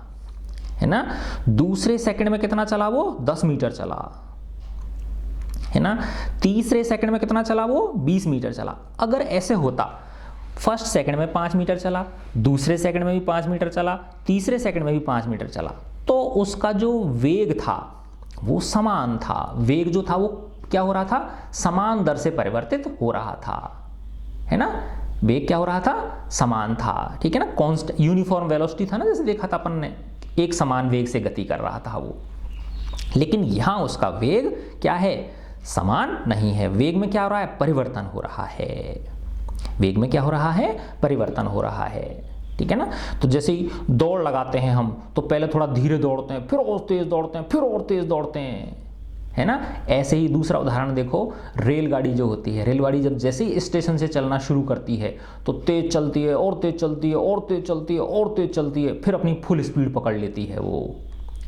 है ना। दूसरे सेकंड में कितना चला, वो 10 मीटर चला, है ना। तीसरे सेकंड में कितना चला, वो 20 मीटर चला। अगर ऐसे होता, फर्स्ट सेकंड में 5 मीटर चला, दूसरे सेकंड में भी 5 मीटर चला, तीसरे सेकंड में भी 5 मीटर चला, तो उसका जो वेग था वो समान था। वेग जो था वो क्या हो रहा था, समान दर से परिवर्तित हो रहा था, है ना। वेग क्या हो रहा था, समान था, ठीक है ना। कांस्टेंट यूनिफॉर्म वेलोसिटी था ना, जैसे देखा था अपन ने, एक समान वेग से गति कर रहा था वो। लेकिन यहां उसका वेग क्या है, समान नहीं है। वेग में क्या हो रहा है, परिवर्तन हो रहा है। वेग में क्या हो रहा है, परिवर्तन हो रहा है, ठीक है ना। तो जैसे ही दौड़ लगाते हैं हम, तो पहले थोड़ा धीरे दौड़ते हैं, फिर और तेज दौड़ते हैं, फिर और तेज दौड़ते हैं, है ना। ऐसे ही दूसरा उदाहरण देखो, रेलगाड़ी जो होती है, रेलगाड़ी जब जैसे ही स्टेशन से चलना शुरू करती है तो तेज चलती है और तेज चलती है और तेज चलती है और तेज चलती है, फिर अपनी फुल स्पीड पकड़ लेती है वो,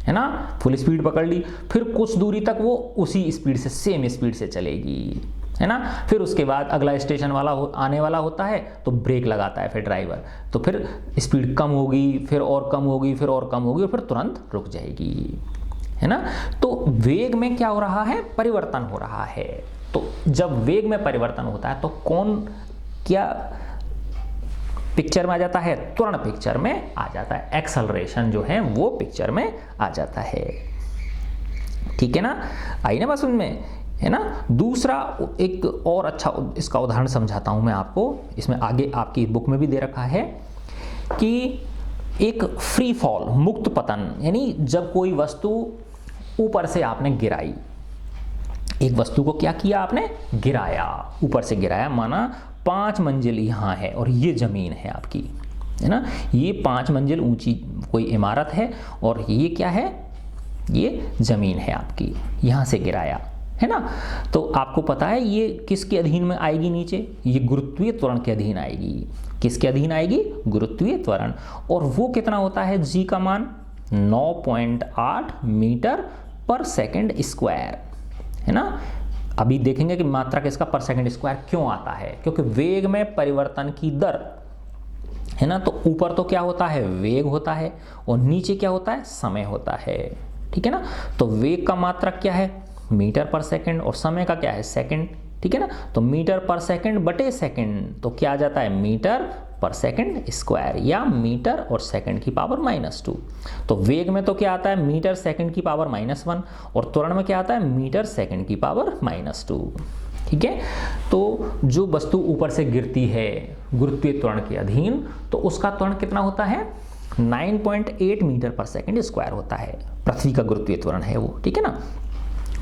है ना। फुल स्पीड पकड़ ली, फिर कुछ दूरी तक वो उसी स्पीड से, सेम स्पीड से चलेगी, है ना। फिर उसके बाद अगला स्टेशन आने वाला होता है तो ब्रेक लगाता है फिर ड्राइवर, तो फिर स्पीड कम होगी, फिर और कम होगी, फिर और कम होगी, और फिर तुरंत रुक जाएगी, है ना। तो वेग में क्या हो रहा है, परिवर्तन हो रहा है। तो जब वेग में परिवर्तन होता है तो कौन क्या पिक्चर में आ जाता है, त्वरण पिक्चर में आ जाता है, एक्सेलरेशन जो है वो पिक्चर में आ जाता है, ठीक है ना। आई ना बात समझ में, है ना। दूसरा एक और अच्छा इसका उदाहरण समझाता हूं मैं आपको, इसमें आगे आपकी बुक में भी दे रखा है कि एक फ्री फॉल, मुक्त पतन, यानी जब कोई वस्तु ऊपर से आपने गिराई, एक वस्तु को क्या किया आपने, गिराया, ऊपर से गिराया, माना 5 मंजिल यहाँ है और ये ज़मीन है आपकी, है ना, ये 5 मंजिल ऊंची कोई इमारत है और ये क्या है, ये ज़मीन है आपकी, यहाँ से गिराया, है ना। तो आपको पता है ये किसके अधीन में आएगी, नीचे ये गुरुत्वीय त्वरण के अधीन आएगी। किसके अधीन आएगी, गुरुत्वीय त्वरण। और वो कितना होता है, जी का मान 9.8 मीटर पर सेकंड स्क्वायर, है ना। अभी देखेंगे कि मात्रक इसका पर सेकंड स्क्वायर क्यों आता है, क्योंकि वेग में परिवर्तन की दर, है ना, तो ऊपर तो क्या होता है, वेग होता है, और नीचे क्या होता है, समय होता है, ठीक है ना। तो वेग का मात्रक क्या है, मीटर पर सेकंड, और समय का क्या है, सेकंड, ठीक है ना। तो मीटर पर सेकंड बटे सेकंड, तो क्या आ जाता है, मीटर पर सेकंड स्क्वायर, या मीटर और सेकंड की पावर -2। तो वेग में तो क्या आता है, मीटर सेकंड की पावर -1, और त्वरण में क्या आता है, मीटर सेकंड की पावर -2, ठीक है। तो जो वस्तु ऊपर से गिरती है गुरुत्वीय त्वरण के अधीन, तो उसका त्वरण कितना होता है, 9.8 मीटर पर सेकंड स्क्वायर होता है। पृथ्वी का गुरुत्वीय त्वरण है वो, ठीक है ना।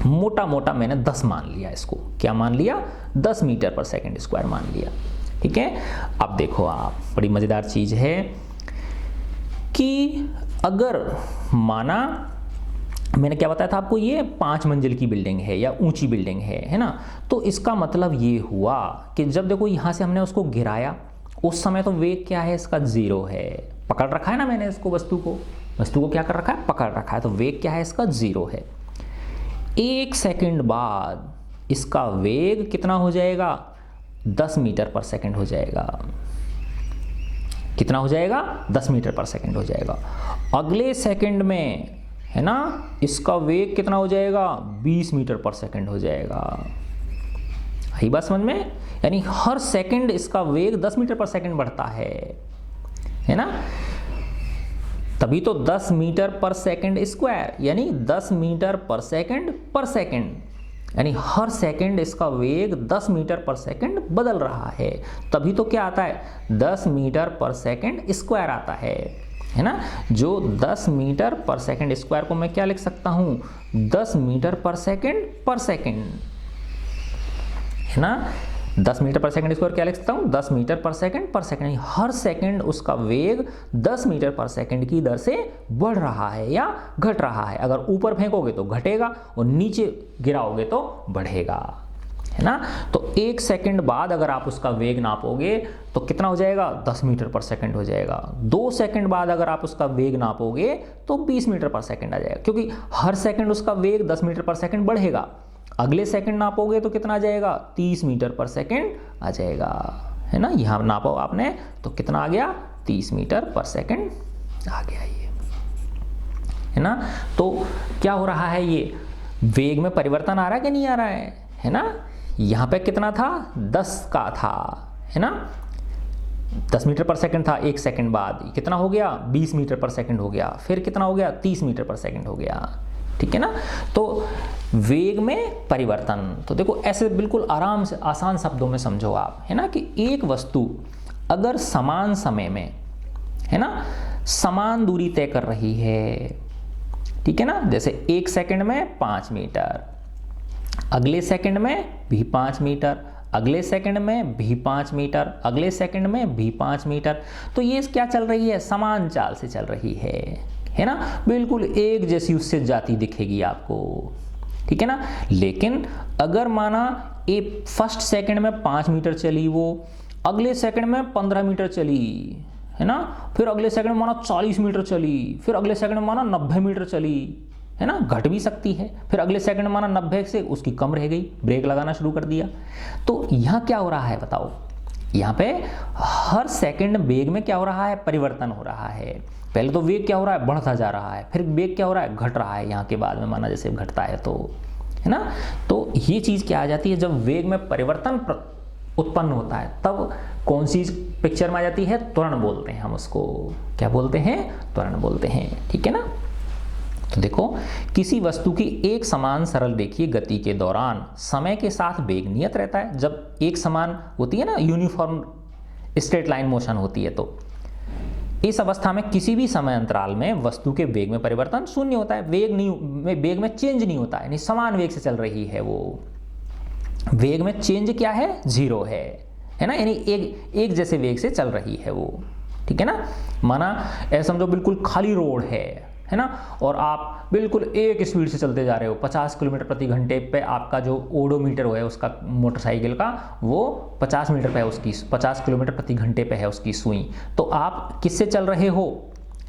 मोटा मोटा मैंने 10 मान लिया इसको, क्या मान लिया, 10 मीटर पर सेकंड स्क्वायर मान लिया, ठीक है। अब देखो आप, बड़ी मज़ेदार चीज़ है कि अगर माना, मैंने क्या बताया था आपको, ये 5 मंजिल की बिल्डिंग है या ऊंची बिल्डिंग है ना, तो इसका मतलब ये हुआ कि जब देखो यहाँ से हमने उसको गिराया, उस समय तो वेग क्या है इसका, 0 है, पकड़ रखा है ना मैंने इसको, वस्तु को क्या कर रखा है, पकड़ रखा है, तो वेग क्या है इसका, 0 है। 1 सेकंड बाद इसका वेग कितना हो जाएगा, 10 मीटर पर सेकंड हो जाएगा। कितना हो जाएगा, 10 मीटर पर सेकंड हो जाएगा। अगले सेकंड में, है ना, इसका वेग कितना हो जाएगा, 20 मीटर पर सेकंड हो जाएगा। यही बात समझ में, यानी हर सेकंड इसका वेग 10 मीटर पर सेकंड बढ़ता है ना। तभी तो 10 मीटर पर सेकंड स्क्वायर, यानी 10 मीटर पर सेकंड, यानी हर सेकंड इसका वेग 10 मीटर पर सेकंड बदल रहा है। तभी तो क्या आता है, 10 मीटर पर सेकंड स्क्वायर आता है ना। जो 10 मीटर पर सेकंड स्क्वायर को मैं क्या लिख सकता हूँ, 10 मीटर पर सेकंड, है ना। 10 मीटर पर सेकंड स्क्वायर क्या लिख सकता हूँ, 10 मीटर पर सेकंड, हर सेकंड उसका वेग 10 मीटर पर सेकंड की दर से बढ़ रहा है या घट रहा है। अगर ऊपर फेंकोगे तो घटेगा और नीचे गिराओगे तो बढ़ेगा, है ना। तो 1 सेकंड बाद अगर आप उसका वेग नापोगे तो कितना हो जाएगा, 10 मीटर पर सेकंड हो जाएगा। 2 सेकंड बाद अगर आप उसका वेग नापोगे तो 20 मीटर पर सेकंड आ जाएगा, क्योंकि हर सेकंड उसका वेग 10 मीटर पर सेकंड बढ़ेगा। अगले सेकंड नापोगे तो कितना आ जाएगा, 30 मीटर पर सेकंड आ जाएगा, है ना। यहाँ नापो आपने तो कितना आ गया, 30 मीटर पर सेकंड आ गया ये, है ना। तो क्या हो रहा है, ये वेग में परिवर्तन आ रहा है कि नहीं आ रहा है ना। यहाँ पे कितना था, 10 का था, है ना, 10 मीटर पर सेकंड था। 1 सेकंड बाद कितना हो गया, 20 मीटर पर सेकंड हो गया, फिर कितना हो गया, 30 मीटर पर सेकंड हो गया, ठीक है ना। तो वेग में परिवर्तन, तो देखो ऐसे बिल्कुल आराम से आसान शब्दों में समझो आप, है ना, कि एक वस्तु अगर समान समय में, है ना, समान दूरी तय कर रही है, ठीक है ना, जैसे 1 सेकंड में 5 मीटर, अगले सेकंड में भी 5 मीटर, अगले सेकंड में भी 5 मीटर, अगले सेकंड में भी 5 मीटर, तो ये क्या चल रही है, समान चाल से चल रही है ना, बिल्कुल एक जैसी उससे जाती दिखेगी आपको, ठीक है ना। लेकिन अगर माना एक फर्स्ट सेकंड में 5 मीटर चली वो, अगले सेकंड में 15 मीटर चली, है ना, फिर अगले सेकंड में माना 40 मीटर चली, फिर अगले सेकंड में माना 90 मीटर चली, है ना, घट भी सकती है, फिर अगले सेकंड में माना 90 से उसकी कम रह गई, ब्रेक लगाना शुरू कर दिया। तो यहाँ क्या हो रहा है बताओ, यहाँ पे हर सेकंड वेग में क्या हो रहा है, परिवर्तन हो रहा है। पहले तो वेग क्या हो रहा है, बढ़ता जा रहा है, फिर वेग क्या हो रहा है, घट रहा है, यहाँ के बाद में माना जैसे घटता है तो, है ना। तो ये चीज़ क्या आ जाती है, जब वेग में परिवर्तन उत्पन्न होता है तब कौन सी पिक्चर में आ जाती है, त्वरण बोलते हैं हम उसको, क्या बोलते हैं, त्वरण बोलते हैं, ठीक है ना। तो देखो किसी वस्तु की एक समान सरल रेखीय गति के दौरान समय के साथ वेग नियत रहता है। जब एक समान होती है ना, यूनिफॉर्म स्ट्रेट लाइन मोशन होती है, तो इस अवस्था में किसी भी समय अंतराल में वस्तु के वेग में परिवर्तन शून्य होता है, वेग में चेंज नहीं होता है, यानी समान वेग से चल रही है वो, वेग में चेंज क्या है, 0 है ना, यानी एक जैसे वेग से चल रही है वो, ठीक है ना। माना ऐसा समझो बिल्कुल खाली रोड है ना, और आप बिल्कुल एक स्पीड से चलते जा रहे हो, 50 किलोमीटर प्रति घंटे पे आपका जो ओडोमीटर है उसका मोटरसाइकिल का, वो 50 मीटर पे है उसकी, 50 किलोमीटर प्रति घंटे पे है उसकी सुई। तो आप किससे चल रहे हो,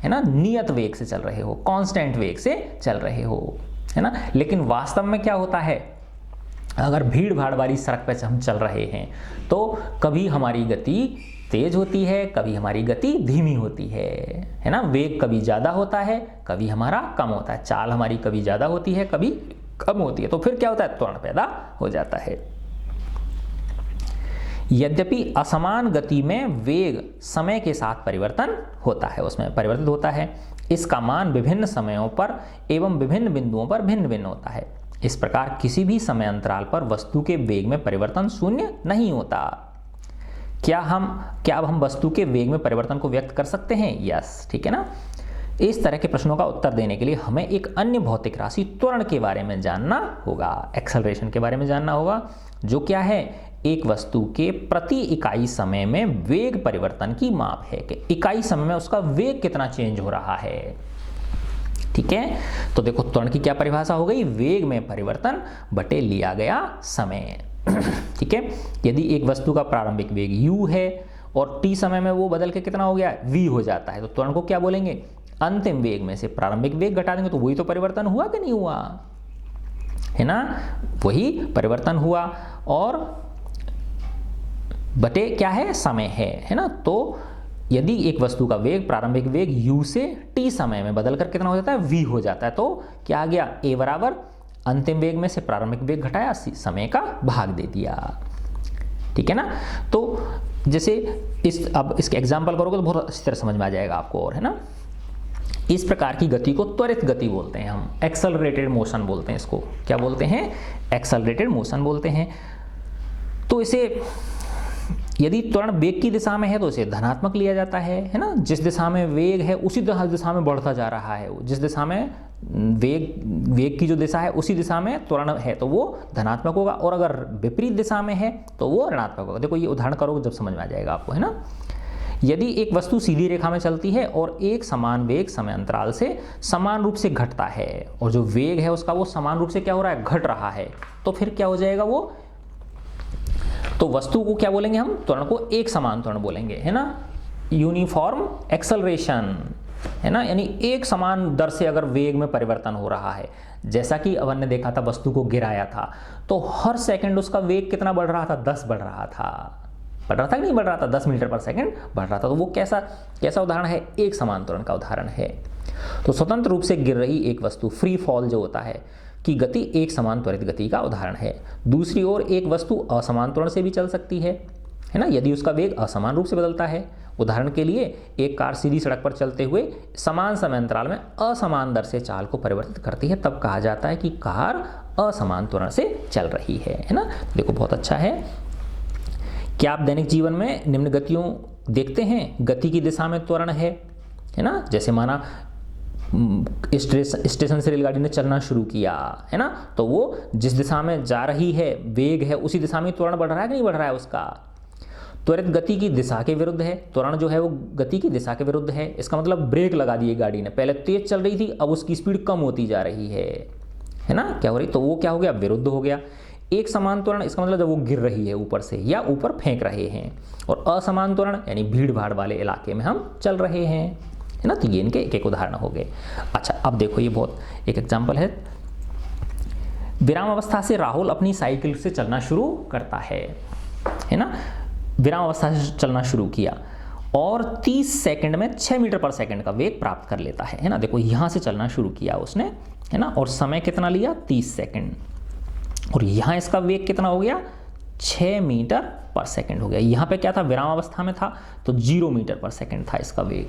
है ना, नियत वेग से चल रहे हो, कांस्टेंट वेग से चल रहे हो, है ना। लेकिन वास्तव में क्या होता है, अगर भीड़ भाड़ वाली सड़क पे हम चल रहे हैं तो कभी हमारी गति तेज होती है, कभी हमारी गति धीमी होती है ना। वेग कभी ज़्यादा होता है, कभी हमारा कम होता है, चाल हमारी कभी ज़्यादा होती है, कभी कम होती है। तो फिर क्या होता है, त्वरण पैदा हो जाता है। यद्यपि असमान गति में वेग समय के साथ परिवर्तन होता है, उसमें परिवर्तित होता है। इसका मान विभिन्न समयों पर एवं विभिन्न बिंदुओं पर भिन्न भिन्न होता है। इस प्रकार किसी भी समय अंतराल पर वस्तु के वेग में परिवर्तन शून्य नहीं होता। क्या अब हम वस्तु के वेग में परिवर्तन को व्यक्त कर सकते हैं? यस, ठीक है ना। इस तरह के प्रश्नों का उत्तर देने के लिए हमें एक अन्य भौतिक राशि त्वरण के बारे में जानना होगा, एक्सेलरेशन के बारे में जानना होगा, जो क्या है, एक वस्तु के प्रति इकाई समय में वेग परिवर्तन की माप है कि इकाई समय में उसका वेग कितना चेंज हो रहा है, ठीक है। तो देखो त्वरण की क्या परिभाषा हो गई, वेग में परिवर्तन बटे लिया गया समय, ठीक है। यदि एक वस्तु का प्रारंभिक वेग u है और t समय में वो बदल के कितना हो गया, v हो जाता है, तो त्वरण को क्या बोलेंगे, अंतिम वेग में से प्रारंभिक वेग घटा देंगे तो वही तो परिवर्तन हुआ कि नहीं हुआ, है ना, वही परिवर्तन हुआ, और बटे क्या है, समय है ना। तो यदि एक वस्तु का वेग प्रारंभिक वेग u से t समय में बदलकर कितना हो जाता है, v हो जाता है, तो क्या आ गया, a बराबर अंतिम वेग में से प्रारंभिक वेग घटाया, समय का भाग दे दिया, ठीक है ना। तो जैसे अब इसके एग्जाम्पल करोगे तो बहुत अच्छी तरह समझ में आ जाएगा आपको, और है ना। इस प्रकार की गति को त्वरित गति बोलते हैं हम, एक्सेलरेटेड मोशन बोलते हैं इसको, क्या बोलते हैं, एक्सेलरेटेड मोशन बोलते हैं। तो इसे यदि त्वरण वेग की दिशा में है तो इसे धनात्मक लिया जाता है ना, जिस दिशा में वेग है उसी दिशा में बढ़ता जा रहा है, जिस दिशा में वेग की जो दिशा है उसी दिशा में त्वरण है तो वो धनात्मक होगा, और अगर विपरीत दिशा में है तो वो ऋणात्मक होगा। देखो ये उदाहरण करोगे जब समझ में आ जाएगा आपको, है ना। यदि एक वस्तु सीधी रेखा में चलती है और एक समान वेग समय अंतराल से समान रूप से घटता है, और जो वेग है उसका वो समान रूप से क्या हो रहा है, घट रहा है, तो फिर क्या हो जाएगा वो, तो वस्तु को क्या बोलेंगे हम, त्वरण को एक समान त्वरण बोलेंगे, है ना, यूनिफॉर्म एक्सेलरेशन, है ना। यानी एक समान दर से अगर वेग में परिवर्तन हो रहा है, जैसा कि अपन ने देखा था वस्तु को गिराया था तो हर सेकंड उसका वेग कितना बढ़ रहा था, 10 बढ़ रहा था कि नहीं बढ़ रहा था, 10 मीटर पर सेकंड बढ़ रहा था। तो वो कैसा उदाहरण है, एक समान त्वरण का उदाहरण है। तो स्वतंत्र रूप से गिर रही एक वस्तु, फ्री फॉल जो होता है, की गति एक समान त्वरित गति का उदाहरण है। दूसरी ओर एक वस्तु असमान त्वरण से भी चल सकती है ना, यदि उसका वेग असमान रूप से बदलता है। उदाहरण के लिए एक कार सीधी सड़क पर चलते हुए समान समय अंतराल में असमान दर से चाल को परिवर्तित करती है, तब कहा जाता है कि कार असमान त्वरण से चल रही है ना। देखो बहुत अच्छा है। क्या आप दैनिक जीवन में निम्न गतियों देखते हैं, गति की दिशा में त्वरण है ना, जैसे माना स्टेशन से रेलगाड़ी ने चलना शुरू किया, है ना, तो वो जिस दिशा में जा रही है, वेग है, उसी दिशा में त्वरण बढ़ रहा है कि नहीं बढ़ रहा है उसका। त्वरित गति की दिशा के विरुद्ध है, त्वरण जो है वो गति की दिशा के विरुद्ध है। इसका मतलब ब्रेक लगा दिए गाड़ी ने, पहले तेज चल रही थी अब उसकी स्पीड कम होती जा रही है ना, क्या हो रही, तो वो क्या हो गया, विरुद्ध हो गया। एक समान त्वरण, इसका मतलब जब वो गिर रही है ऊपर से या ऊपर फेंक रहे हैं, और असमान त्वरण यानी भीड़ भाड़ वाले इलाके में हम चल रहे हैं, है ना। तो ये इनके एक एक उदाहरण हो गए। अच्छा अब देखो ये बहुत एक एग्जाम्पल है। विराम अवस्था से राहुल अपनी साइकिल से चलना शुरू करता है ना, विराम अवस्था से चलना शुरू किया और 30 सेकंड में 6 मीटर पर सेकंड का वेग प्राप्त कर लेता है ना। देखो यहाँ से चलना शुरू किया उसने, है ना, और समय कितना लिया, 30 सेकंड, और यहाँ इसका वेग कितना हो गया, 6 मीटर पर सेकंड हो गया। यहाँ पे क्या था, विराम अवस्था में था तो 0 मीटर पर सेकंड था इसका वेग,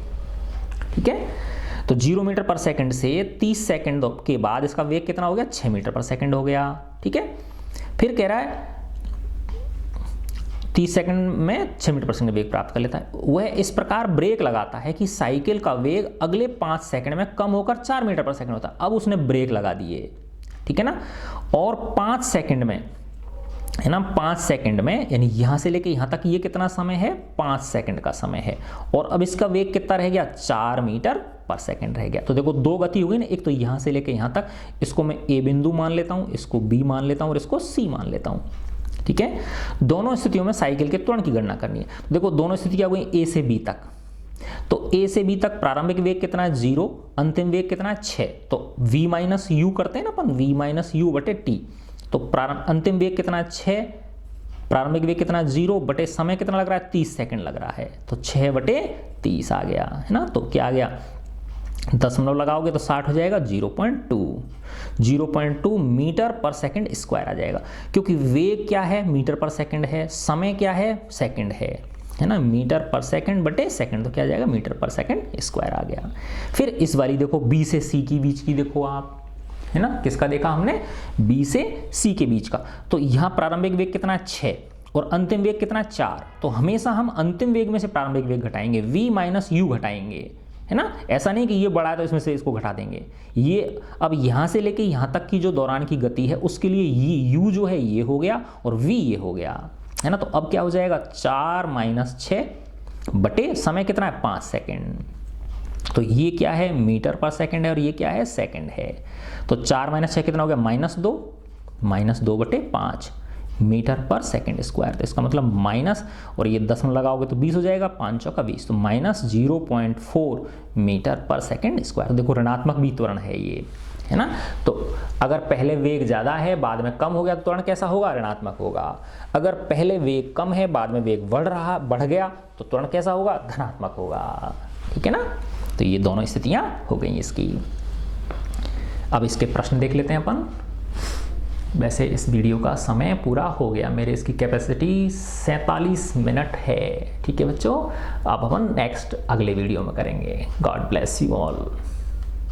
ठीक है। तो 0 मीटर पर सेकंड से 30 सेकंड के बाद इसका वेग कितना हो गया, 6 मीटर पर सेकंड हो गया, ठीक है। फिर कह रहा है 30 सेकंड में 6 मीटर पर सेकंड वेग प्राप्त कर लेता है। वह इस प्रकार ब्रेक लगाता है कि साइकिल का वेग अगले 5 सेकंड में कम होकर 4 मीटर पर सेकंड होता है। अब उसने ब्रेक लगा दिए, ठीक है ना, और 5 सेकंड में है ना 5 सेकंड में, यानी यहाँ से लेके यहाँ तक ये कितना समय है, 5 सेकंड का समय है। और अब इसका वेग कितना रह गया, 4 मीटर पर सेकंड रह गया। तो देखो दो गति हो गई ना, एक तो यहाँ से लेके यहाँ तक, इसको मैं ए बिंदु मान लेता हूँ, इसको बी मान लेता हूँ और इसको सी मान लेता हूँ। ठीक है, दोनों स्थितियों में साइकिल के त्वरण की गणना करनी है। देखो दोनों स्थिति क्या हो गई, ए से बी तक, तो ए से बी तक प्रारंभिक वेग कितना है 0, अंतिम वेग कितना है 6, तो v माइनस यू करते हैं ना अपन, v माइनस यू बटे टी। तो अंतिम वेग कितना है 6, प्रारंभिक वेग कितना 0 बटे समय कितना लग रहा है 30 सेकंड लग रहा है, तो 6 बटे 30 आ गया, है ना। तो क्या आ गया, दशमलव लगाओगे तो 60 हो जाएगा, 0.2 मीटर पर सेकंड स्क्वायर आ जाएगा, क्योंकि वेग क्या है मीटर पर सेकंड है, समय क्या है सेकंड है ना, मीटर पर सेकंड बटे सेकंड, तो क्या आ जाएगा मीटर पर सेकंड स्क्वायर आ गया। फिर इस वाली देखो बी से सी की बीच की देखो आप, है ना, किसका देखा हमने, बी से सी के बीच का। तो यहाँ प्रारंभिक वेग कितना है 6 और अंतिम वेग कितना 4, तो हमेशा हम अंतिम वेग में से प्रारंभिक वेग घटाएंगे, v माइनस यू घटाएंगे, है ना। ऐसा नहीं कि ये बड़ा है तो इसमें से इसको घटा देंगे, ये अब यहाँ से लेके यहाँ तक की जो दौरान की गति है उसके लिए ये u जो है ये हो गया और v ये हो गया, है ना। तो अब क्या हो जाएगा 4 माइनस 6 बटे समय कितना है 5 सेकेंड, तो ये क्या है मीटर पर सेकंड है और ये क्या है सेकंड है। तो 4 माइनस 6 कितना हो गया -2 बटे 5 मीटर पर सेकंड स्क्वायर। तो इसका मतलब माइनस, और ये 10 में लगाओगे तो 20 हो जाएगा, 5 चौका 20, तो -0.4 मीटर पर सेकंड स्क्वायर। देखो ऋणात्मक भी त्वरण है ये, है ना। तो अगर पहले वेग ज़्यादा है बाद में कम हो गया तो त्वरण कैसा होगा, ऋणात्मक होगा। अगर पहले वेग कम है बाद में वेग बढ़ गया तो त्वरण कैसा होगा, धनात्मक होगा। ठीक है ना। तो ये दोनों स्थितियां हो गई इसकी। अब इसके प्रश्न देख लेते हैं अपन। वैसे इस वीडियो का समय पूरा हो गया, मेरे इसकी कैपेसिटी 47 मिनट है। ठीक है बच्चों, अब अपन नेक्स्ट अगले वीडियो में करेंगे। God bless you all.